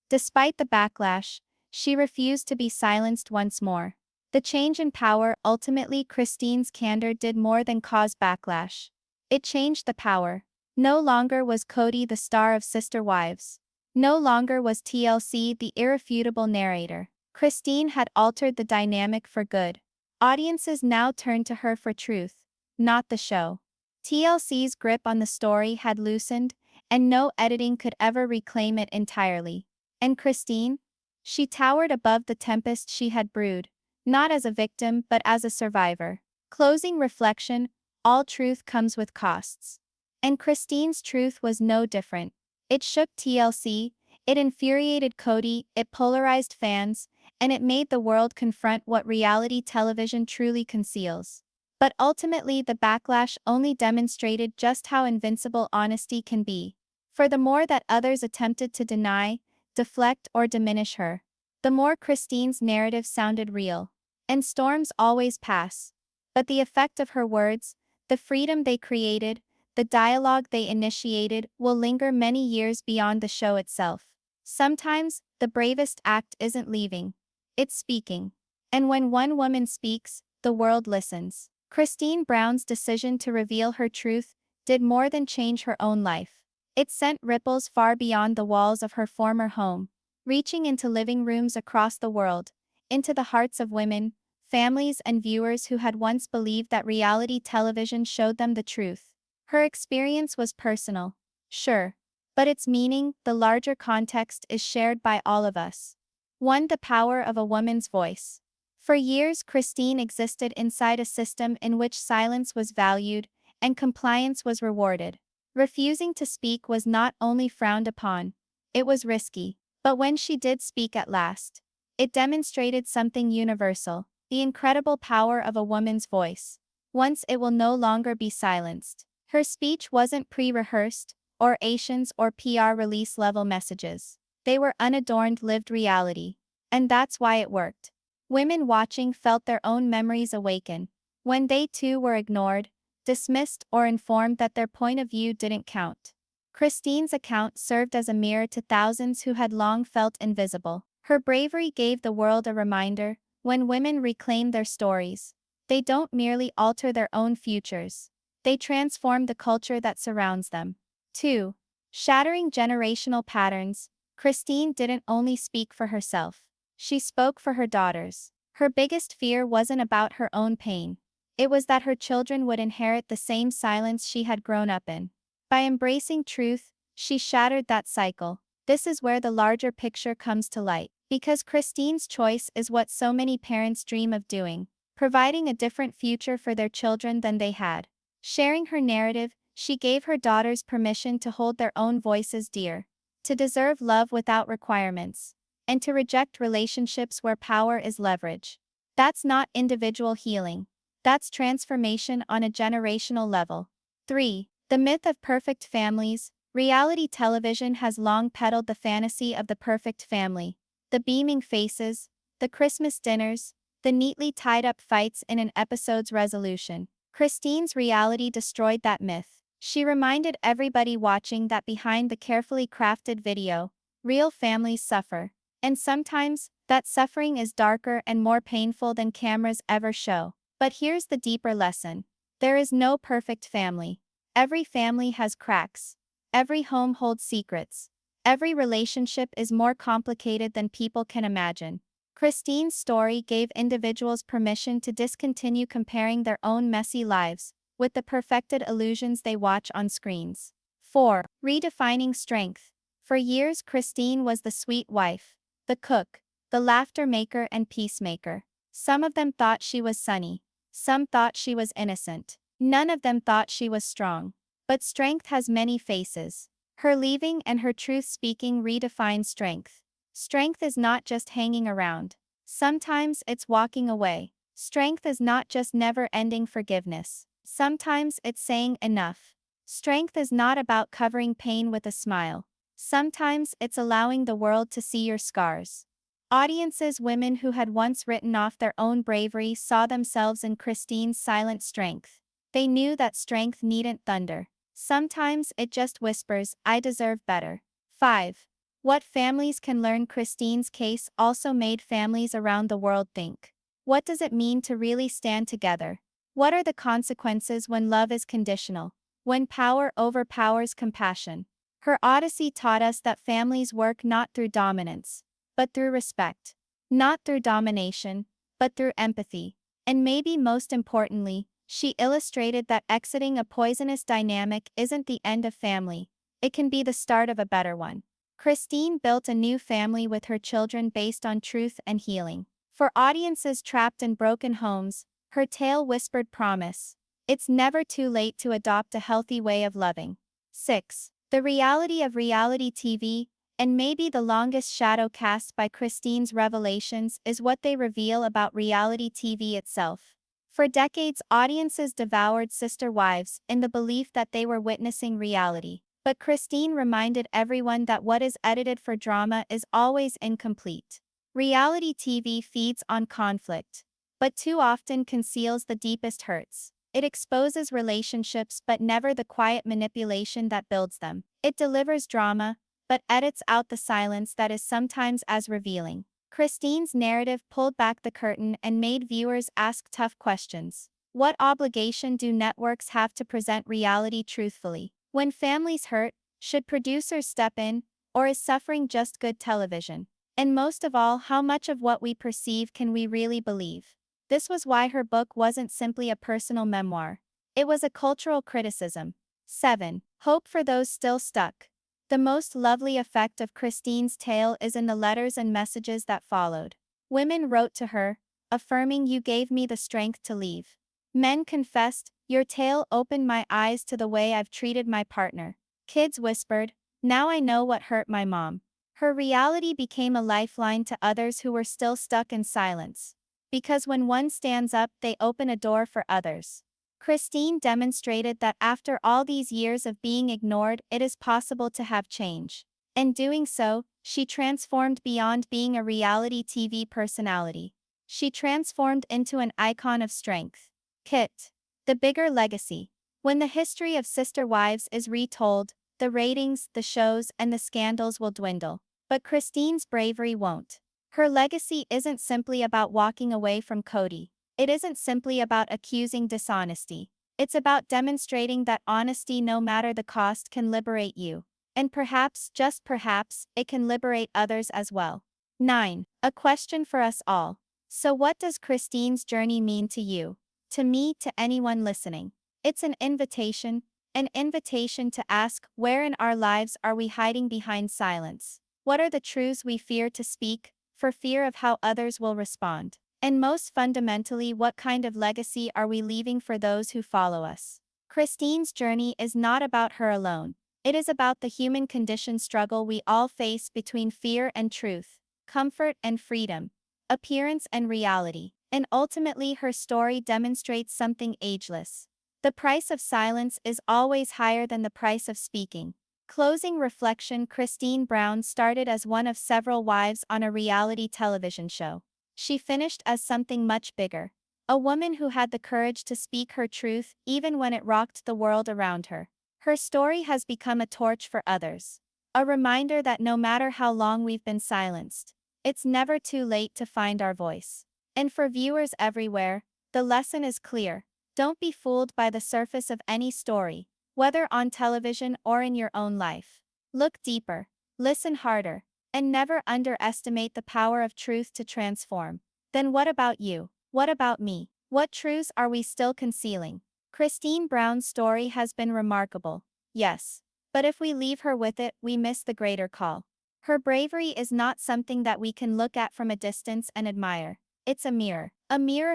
Despite the backlash, she refused to be silenced once more. The change in power. Ultimately, Christine's candor did more than cause backlash. It changed the power. No longer was Kody the star of Sister Wives. No longer was TLC the irrefutable narrator. Christine had altered the dynamic for good. Audiences now turned to her for truth, not the show. TLC's grip on the story had loosened, and no editing could ever reclaim it entirely. And Christine? She towered above the tempest she had brewed, not as a victim but as a survivor. Closing reflection: all truth comes with costs. And Christine's truth was no different. It shook TLC, it infuriated Kody, it polarized fans, and it made the world confront what reality television truly conceals. But ultimately, the backlash only demonstrated just how invincible honesty can be. For the more that others attempted to deny, deflect, or diminish her, the more Christine's narrative sounded real. And storms always pass. But the effect of her words, the freedom they created, the dialogue they initiated, will linger many years beyond the show itself. Sometimes, the bravest act isn't leaving, it's speaking. And when one woman speaks, the world listens. Christine Brown's decision to reveal her truth did more than change her own life. It sent ripples far beyond the walls of her former home, reaching into living rooms across the world, into the hearts of women, families, and viewers who had once believed that reality television showed them the truth. Her experience was personal, sure, but its meaning, the larger context, is shared by all of us. 1. The power of a woman's voice. For years, Christine existed inside a system in which silence was valued and compliance was rewarded. Refusing to speak was not only frowned upon, it was risky. But when she did speak at last, it demonstrated something universal: the incredible power of a woman's voice. Once it will no longer be silenced. Her speech wasn't pre-rehearsed, or Asians or PR release level messages. They were unadorned lived reality. And that's why it worked. Women watching felt their own memories awaken, when they too were ignored, dismissed, or informed that their point of view didn't count. Christine's account served as a mirror to thousands who had long felt invisible. Her bravery gave the world a reminder: when women reclaim their stories, they don't merely alter their own futures, they transform the culture that surrounds them. 2. Shattering generational patterns. Christine didn't only speak for herself, she spoke for her daughters. Her biggest fear wasn't about her own pain, it was that her children would inherit the same silence she had grown up in. By embracing truth, she shattered that cycle. This is where the larger picture comes to light, because Christine's choice is what so many parents dream of doing: providing a different future for their children than they had. Sharing her narrative, she gave her daughters permission to hold their own voices dear, to deserve love without requirements, and to reject relationships where power is leverage. That's not individual healing, that's transformation on a generational level. 3. The myth of perfect families. Reality television has long peddled the fantasy of the perfect family: the beaming faces, the Christmas dinners, the neatly tied up fights in an episode's resolution. Christine's reality destroyed that myth. She reminded everybody watching that behind the carefully crafted video, real families suffer. And sometimes, that suffering is darker and more painful than cameras ever show. But here's the deeper lesson: there is no perfect family. Every family has cracks. Every home holds secrets. Every relationship is more complicated than people can imagine. Christine's story gave individuals permission to discontinue comparing their own messy lives with the perfected illusions they watch on screens. 4. Redefining strength. For years, Christine was the sweet wife, the cook, the laughter maker and peacemaker. Some of them thought she was sunny. Some thought she was innocent. None of them thought she was strong. But strength has many faces. Her leaving and her truth-speaking redefined strength. Strength is not just hanging around. Sometimes it's walking away. Strength is not just never-ending forgiveness. Sometimes it's saying enough. Strength is not about covering pain with a smile. Sometimes it's allowing the world to see your scars. Audiences, women who had once written off their own bravery, saw themselves in Christine's silent strength. They knew that strength needn't thunder. Sometimes it just whispers, "I deserve better." 5. What families can learn. Christine's case also made families around the world think. What does it mean to really stand together? What are the consequences when love is conditional? When power overpowers compassion? Her odyssey taught us that families work not through dominance, but through respect. Not through domination, but through empathy. And maybe most importantly, she illustrated that exiting a poisonous dynamic isn't the end of family, it can be the start of a better one. Christine built a new family with her children based on truth and healing. For audiences trapped in broken homes, her tale whispered promise. It's never too late to adopt a healthy way of loving. 6. The reality of reality TV, and maybe the longest shadow cast by Christine's revelations is what they reveal about reality TV itself. For decades, audiences devoured Sister Wives in the belief that they were witnessing reality. But Christine reminded everyone that what is edited for drama is always incomplete. Reality TV feeds on conflict, but too often conceals the deepest hurts. It exposes relationships but never the quiet manipulation that builds them. It delivers drama, but edits out the silence that is sometimes as revealing. Christine's narrative pulled back the curtain and made viewers ask tough questions. What obligation do networks have to present reality truthfully? When families hurt, should producers step in, or is suffering just good television? And most of all, how much of what we perceive can we really believe? This was why her book wasn't simply a personal memoir. It was a cultural criticism. 7. Hope for those still stuck. The most lovely effect of Christine's tale is in the letters and messages that followed. Women wrote to her, affirming, "You gave me the strength to leave." Men confessed, "Your tale opened my eyes to the way I've treated my partner." Kids whispered, "Now I know what hurt my mom." Her reality became a lifeline to others who were still stuck in silence. Because when one stands up, they open a door for others. Christine demonstrated that after all these years of being ignored, it is possible to have change. In doing so, she transformed beyond being a reality TV personality. She transformed into an icon of strength. Kit. The bigger legacy. When the history of Sister Wives is retold, the ratings, the shows, and the scandals will dwindle. But Christine's bravery won't. Her legacy isn't simply about walking away from Kody. It isn't simply about accusing dishonesty. It's about demonstrating that honesty, no matter the cost, can liberate you. And perhaps, just perhaps, it can liberate others as well. 9. A question for us all. So what does Christine's journey mean to you? To me, to anyone listening? It's an invitation to ask, where in our lives are we hiding behind silence? What are the truths we fear to speak, for fear of how others will respond? And most fundamentally, what kind of legacy are we leaving for those who follow us? Christine's journey is not about her alone. It is about the human condition struggle we all face between fear and truth, comfort and freedom, appearance and reality. And ultimately, her story demonstrates something ageless. The price of silence is always higher than the price of speaking. Closing reflection. Christine Brown started as one of several wives on a reality television show. She finished as something much bigger. A woman who had the courage to speak her truth even when it rocked the world around her. Her story has become a torch for others. A reminder that no matter how long we've been silenced, it's never too late to find our voice. And for viewers everywhere, the lesson is clear. Don't be fooled by the surface of any story, whether on television or in your own life. Look deeper, listen harder, and never underestimate the power of truth to transform. Then what about you? What about me? What truths are we still concealing? Christine Brown's story has been remarkable, yes. But if we leave her with it, we miss the greater call. Her bravery is not something that we can look at from a distance and admire. It's a mirror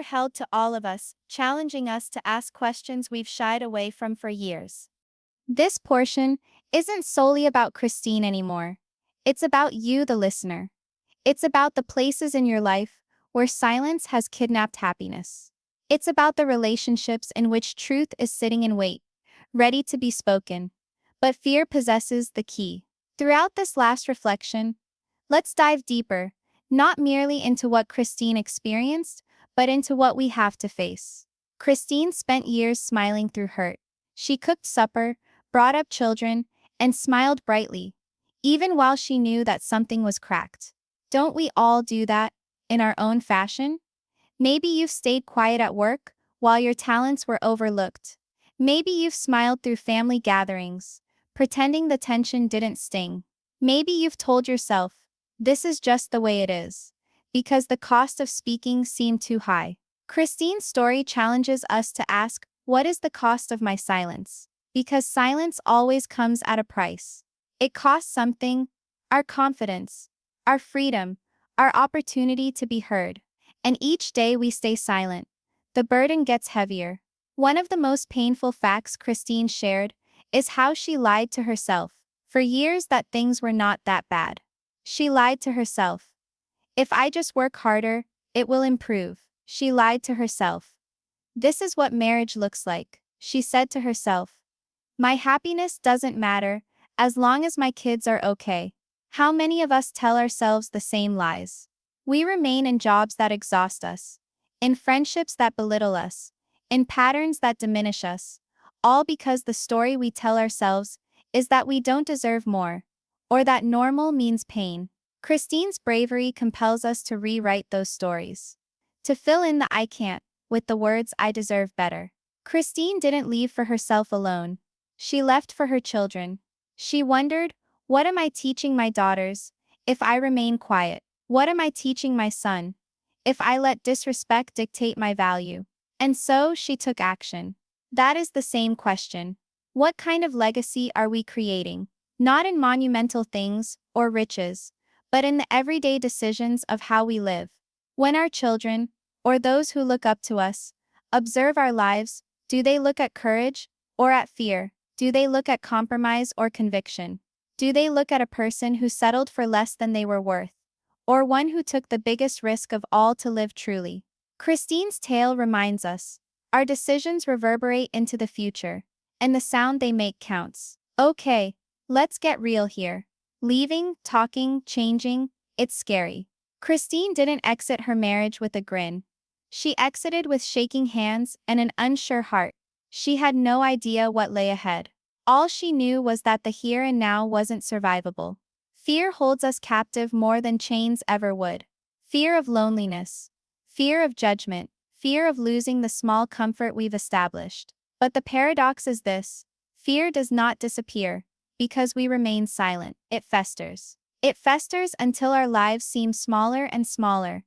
held to all of us, challenging us to ask questions we've shied away from for years. This portion isn't solely about Christine anymore. It's about you, the listener. It's about the places in your life where silence has kidnapped happiness. It's about the relationships in which truth is sitting in wait, ready to be spoken, but fear possesses the key. Throughout this last reflection, let's dive deeper, not merely into what Christine experienced, but into what we have to face. Christine spent years smiling through hurt. She cooked supper, brought up children, and smiled brightly, even while she knew that something was cracked. Don't we all do that, in our own fashion? Maybe you've stayed quiet at work, while your talents were overlooked. Maybe you've smiled through family gatherings, pretending the tension didn't sting. Maybe you've told yourself, this is just the way it is, because the cost of speaking seemed too high. Christine's story challenges us to ask, what is the cost of my silence? Because silence always comes at a price. It costs something: our confidence, our freedom, our opportunity to be heard. And each day we stay silent, the burden gets heavier. One of the most painful facts Christine shared is how she lied to herself for years that things were not that bad. She lied to herself. If I just work harder, it will improve. She lied to herself. This is what marriage looks like, she said to herself. My happiness doesn't matter as long as my kids are okay. How many of us tell ourselves the same lies? We remain in jobs that exhaust us, in friendships that belittle us, in patterns that diminish us, all because the story we tell ourselves is that we don't deserve more, or that normal means pain. Christine's bravery compels us to rewrite those stories, to fill in the I can't with the words I deserve better. Christine didn't leave for herself alone. She left for her children. She wondered, what am I teaching my daughters if I remain quiet? What am I teaching my son if I let disrespect dictate my value? And so she took action. That is the same question. What kind of legacy are we creating? Not in monumental things or riches, but in the everyday decisions of how we live. When our children, or those who look up to us, observe our lives, do they look at courage or at fear? Do they look at compromise or conviction? Do they look at a person who settled for less than they were worth, or one who took the biggest risk of all to live truly? Christine's tale reminds us, our decisions reverberate into the future, and the sound they make counts. Okay, let's get real here. Leaving, talking, changing, it's scary. Christine didn't exit her marriage with a grin. She exited with shaking hands and an unsure heart. She had no idea what lay ahead. All she knew was that the here and now wasn't survivable. Fear holds us captive more than chains ever would. Fear of loneliness, fear of judgment, fear of losing the small comfort we've established. But the paradox is this: fear does not disappear because we remain silent. It festers. It festers until our lives seem smaller and smaller,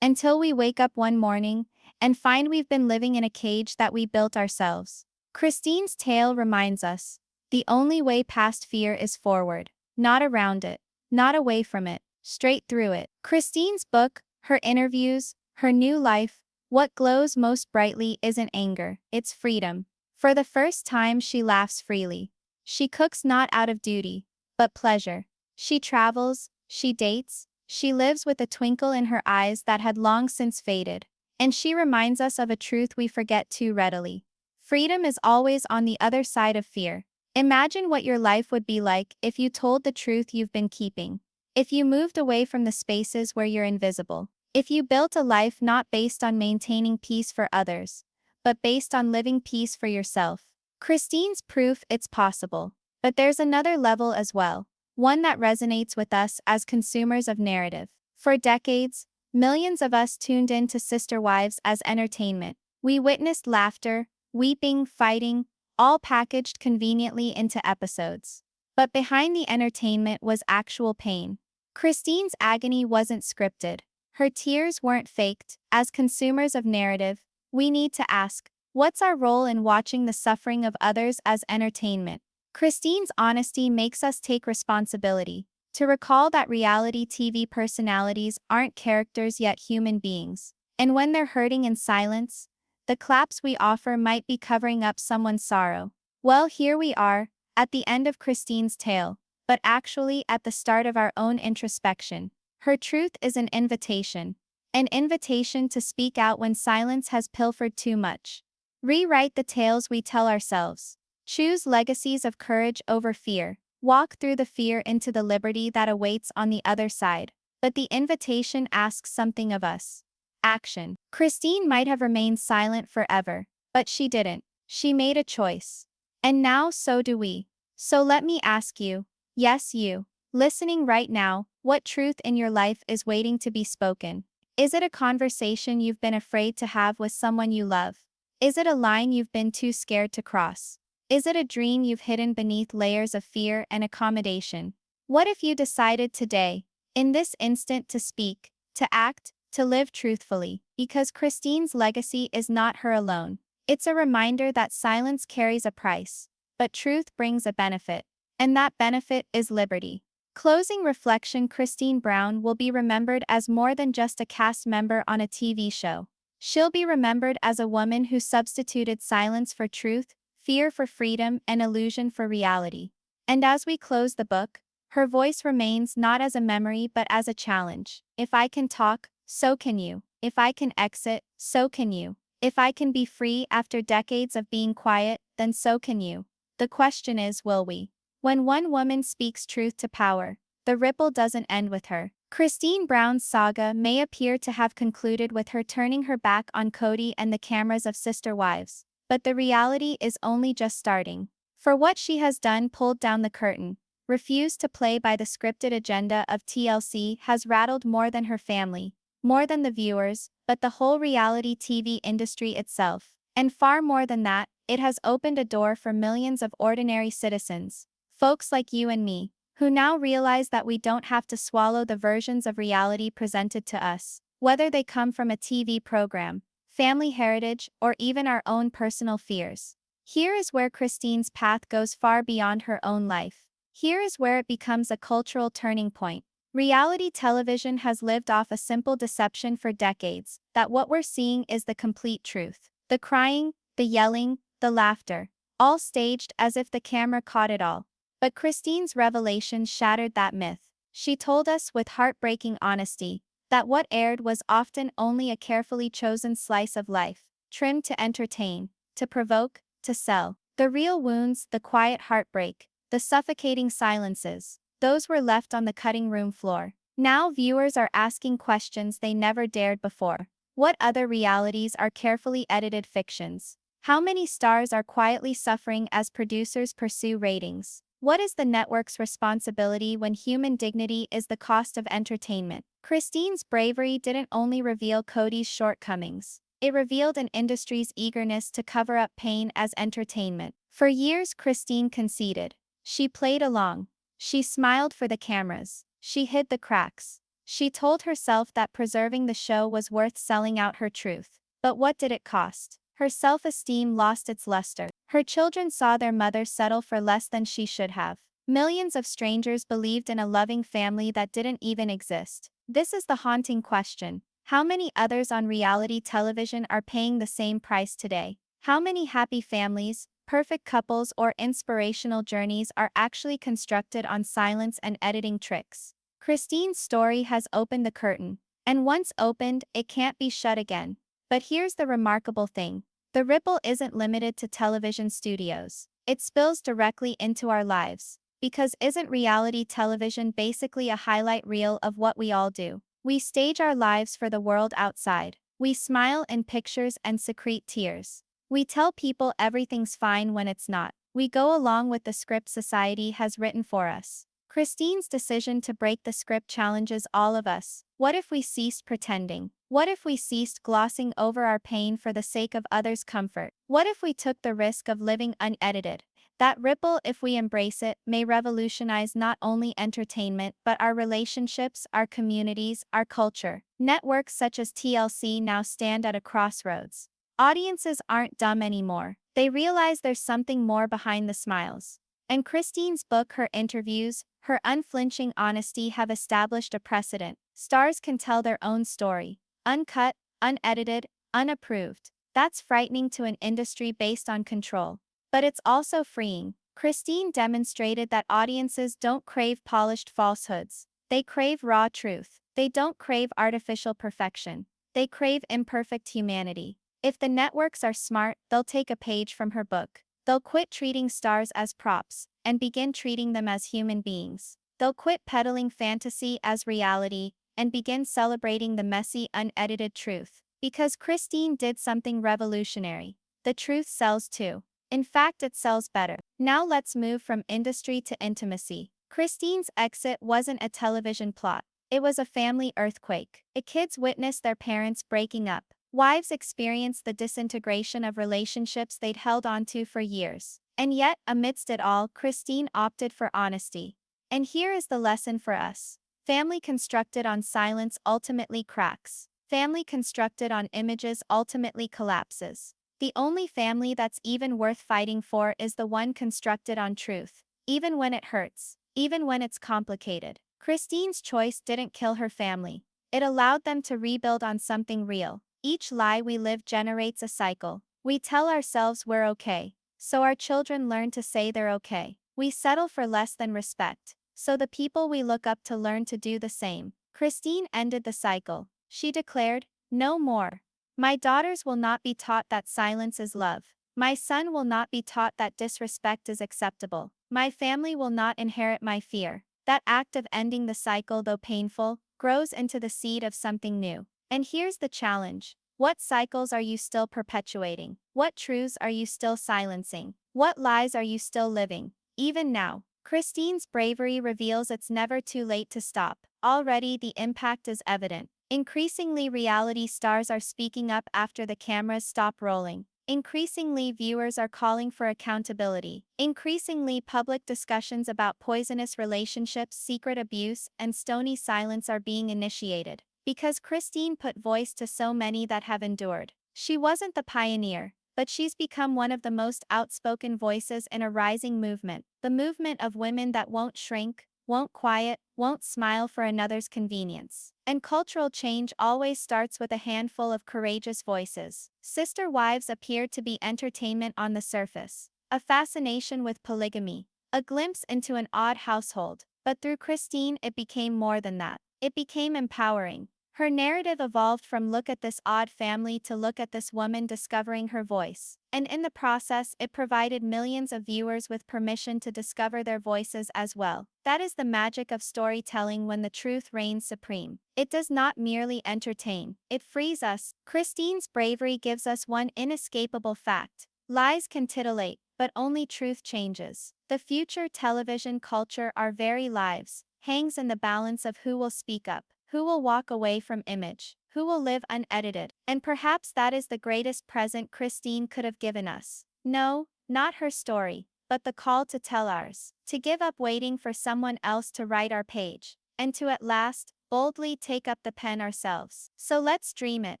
until we wake up one morning and find we've been living in a cage that we built ourselves. Christine's tale reminds us, the only way past fear is forward, not around it, not away from it, straight through it. Christine's book, her interviews, her new life, what glows most brightly isn't anger, it's freedom. For the first time she laughs freely. She cooks not out of duty, but pleasure. She travels, she dates, she lives with a twinkle in her eyes that had long since faded. And she reminds us of a truth we forget too readily. Freedom is always on the other side of fear. Imagine what your life would be like if you told the truth you've been keeping. If you moved away from the spaces where you're invisible. If you built a life not based on maintaining peace for others, but based on living peace for yourself. Christine's proof it's possible. But there's another level as well, one that resonates with us as consumers of narrative. For decades, millions of us tuned in to Sister Wives as entertainment. We witnessed laughter, weeping, fighting, all packaged conveniently into episodes. But behind the entertainment was actual pain. Christine's agony wasn't scripted. Her tears weren't faked. As consumers of narrative, we need to ask, what's our role in watching the suffering of others as entertainment? Christine's honesty makes us take responsibility, to recall that reality TV personalities aren't characters yet human beings. And when they're hurting in silence, the claps we offer might be covering up someone's sorrow. Well, here we are, at the end of Christine's tale, but actually at the start of our own introspection. Her truth is an invitation to speak out when silence has pilfered too much. Rewrite the tales we tell ourselves. Choose legacies of courage over fear. Walk through the fear into the liberty that awaits on the other side. But the invitation asks something of us. Action. Christine might have remained silent forever, but she didn't. She made a choice. And now so do we. So let me ask you, yes you, listening right now, what truth in your life is waiting to be spoken? Is it a conversation you've been afraid to have with someone you love? Is it a line you've been too scared to cross? Is it a dream you've hidden beneath layers of fear and accommodation? What if you decided today, in this instant, to speak, to act, to live truthfully, because Christine's legacy is not her alone. It's a reminder that silence carries a price, but truth brings a benefit, and that benefit is liberty. Closing reflection. Christine Brown will be remembered as more than just a cast member on a TV show. She'll be remembered as a woman who substituted silence for truth, fear for freedom, and illusion for reality. And as we close the book, her voice remains not as a memory but as a challenge. If I can talk, so can you. If I can exit, so can you. If I can be free after decades of being quiet, then so can you. The question is, will we? When one woman speaks truth to power, the ripple doesn't end with her. Christine Brown's saga may appear to have concluded with her turning her back on Kody and the cameras of Sister Wives, but the reality is only just starting. For what she has done, pulled down the curtain, refused to play by the scripted agenda of TLC, has rattled more than her family, more than the viewers, but the whole reality TV industry itself. And far more than that, it has opened a door for millions of ordinary citizens, folks like you and me, who now realize that we don't have to swallow the versions of reality presented to us, whether they come from a TV program, family heritage, or even our own personal fears. Here is where Christine's path goes far beyond her own life. Here is where it becomes a cultural turning point. Reality television has lived off a simple deception for decades, that what we're seeing is the complete truth. The crying, the yelling, the laughter, all staged as if the camera caught it all. But Christine's revelation shattered that myth. She told us with heartbreaking honesty that what aired was often only a carefully chosen slice of life, trimmed to entertain, to provoke, to sell. The real wounds, the quiet heartbreak, the suffocating silences, those were left on the cutting room floor. Now viewers are asking questions they never dared before. What other realities are carefully edited fictions? How many stars are quietly suffering as producers pursue ratings? What is the network's responsibility when human dignity is the cost of entertainment? Christine's bravery didn't only reveal Kody's shortcomings. It revealed an industry's eagerness to cover up pain as entertainment. For years, Christine conceded. She played along. She smiled for the cameras. She hid the cracks. She told herself that preserving the show was worth selling out her truth. But what did it cost? Her self-esteem lost its luster. Her children saw their mother settle for less than she should have. Millions of strangers believed in a loving family that didn't even exist. This is the haunting question. How many others on reality television are paying the same price today? How many happy families, perfect couples, or inspirational journeys are actually constructed on silence and editing tricks? Christine's story has opened the curtain, and once opened, it can't be shut again. But here's the remarkable thing. The ripple isn't limited to television studios. It spills directly into our lives. Because isn't reality television basically a highlight reel of what we all do? We stage our lives for the world outside. We smile in pictures and secrete tears. We tell people everything's fine when it's not. We go along with the script society has written for us. Christine's decision to break the script challenges all of us. What if we ceased pretending? What if we ceased glossing over our pain for the sake of others' comfort? What if we took the risk of living unedited? That ripple, if we embrace it, may revolutionize not only entertainment but our relationships, our communities, our culture. Networks such as TLC now stand at a crossroads. Audiences aren't dumb anymore. They realize there's something more behind the smiles. And Christine's book, her interviews, her unflinching honesty have established a precedent. Stars can tell their own story. Uncut, unedited, unapproved. That's frightening to an industry based on control. But it's also freeing. Christine demonstrated that audiences don't crave polished falsehoods. They crave raw truth. They don't crave artificial perfection. They crave imperfect humanity. If the networks are smart, they'll take a page from her book. They'll quit treating stars as props and begin treating them as human beings. They'll quit peddling fantasy as reality and begin celebrating the messy, unedited truth. Because Christine did something revolutionary. The truth sells too. In fact, it sells better. Now let's move from industry to intimacy. Christine's exit wasn't a television plot. It was a family earthquake. Kids witnessed their parents breaking up. Wives experienced the disintegration of relationships they'd held onto for years. And yet, amidst it all, Christine opted for honesty. And here is the lesson for us. Family constructed on silence ultimately cracks. Family constructed on images ultimately collapses. The only family that's even worth fighting for is the one constructed on truth, even when it hurts, even when it's complicated. Christine's choice didn't kill her family. It allowed them to rebuild on something real. Each lie we live generates a cycle. We tell ourselves we're okay, so our children learn to say they're okay. We settle for less than respect, so the people we look up to learn to do the same. Christine ended the cycle. She declared, "No more. My daughters will not be taught that silence is love. My son will not be taught that disrespect is acceptable. My family will not inherit my fear." That act of ending the cycle, though painful, grows into the seed of something new. And here's the challenge. What cycles are you still perpetuating? What truths are you still silencing? What lies are you still living? Even now, Christine's bravery reveals it's never too late to stop. Already the impact is evident. Increasingly, reality stars are speaking up after the cameras stop rolling. Increasingly, viewers are calling for accountability. Increasingly, public discussions about poisonous relationships, secret abuse, and stony silence are being initiated. Because Christine put voice to so many that have endured. She wasn't the pioneer, but she's become one of the most outspoken voices in a rising movement. The movement of women that won't shrink, won't quiet, won't smile for another's convenience. And cultural change always starts with a handful of courageous voices. Sister Wives appeared to be entertainment on the surface, a fascination with polygamy, a glimpse into an odd household. But through Christine, it became more than that. It became empowering. Her narrative evolved from look at this odd family to look at this woman discovering her voice. And in the process, it provided millions of viewers with permission to discover their voices as well. That is the magic of storytelling when the truth reigns supreme. It does not merely entertain, it frees us. Christine's bravery gives us one inescapable fact. Lies can titillate, but only truth changes. The future television culture, our very lives, hangs in the balance of who will speak up, who will walk away from image, who will live unedited. And perhaps that is the greatest present Christine could have given us. No, not her story, but the call to tell ours. To give up waiting for someone else to write our page, and to at last, boldly take up the pen ourselves. So let's dream it,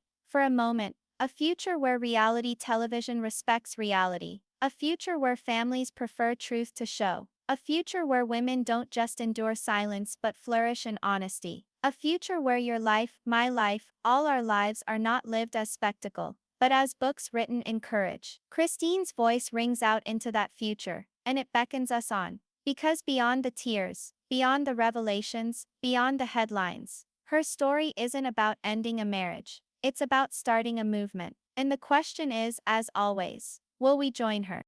for a moment, a future where reality television respects reality. A future where families prefer truth to show. A future where women don't just endure silence but flourish in honesty. A future where your life, my life, all our lives are not lived as spectacle, but as books written in courage. Christine's voice rings out into that future, and it beckons us on. Because beyond the tears, beyond the revelations, beyond the headlines, her story isn't about ending a marriage. It's about starting a movement. And the question is, as always, will we join her?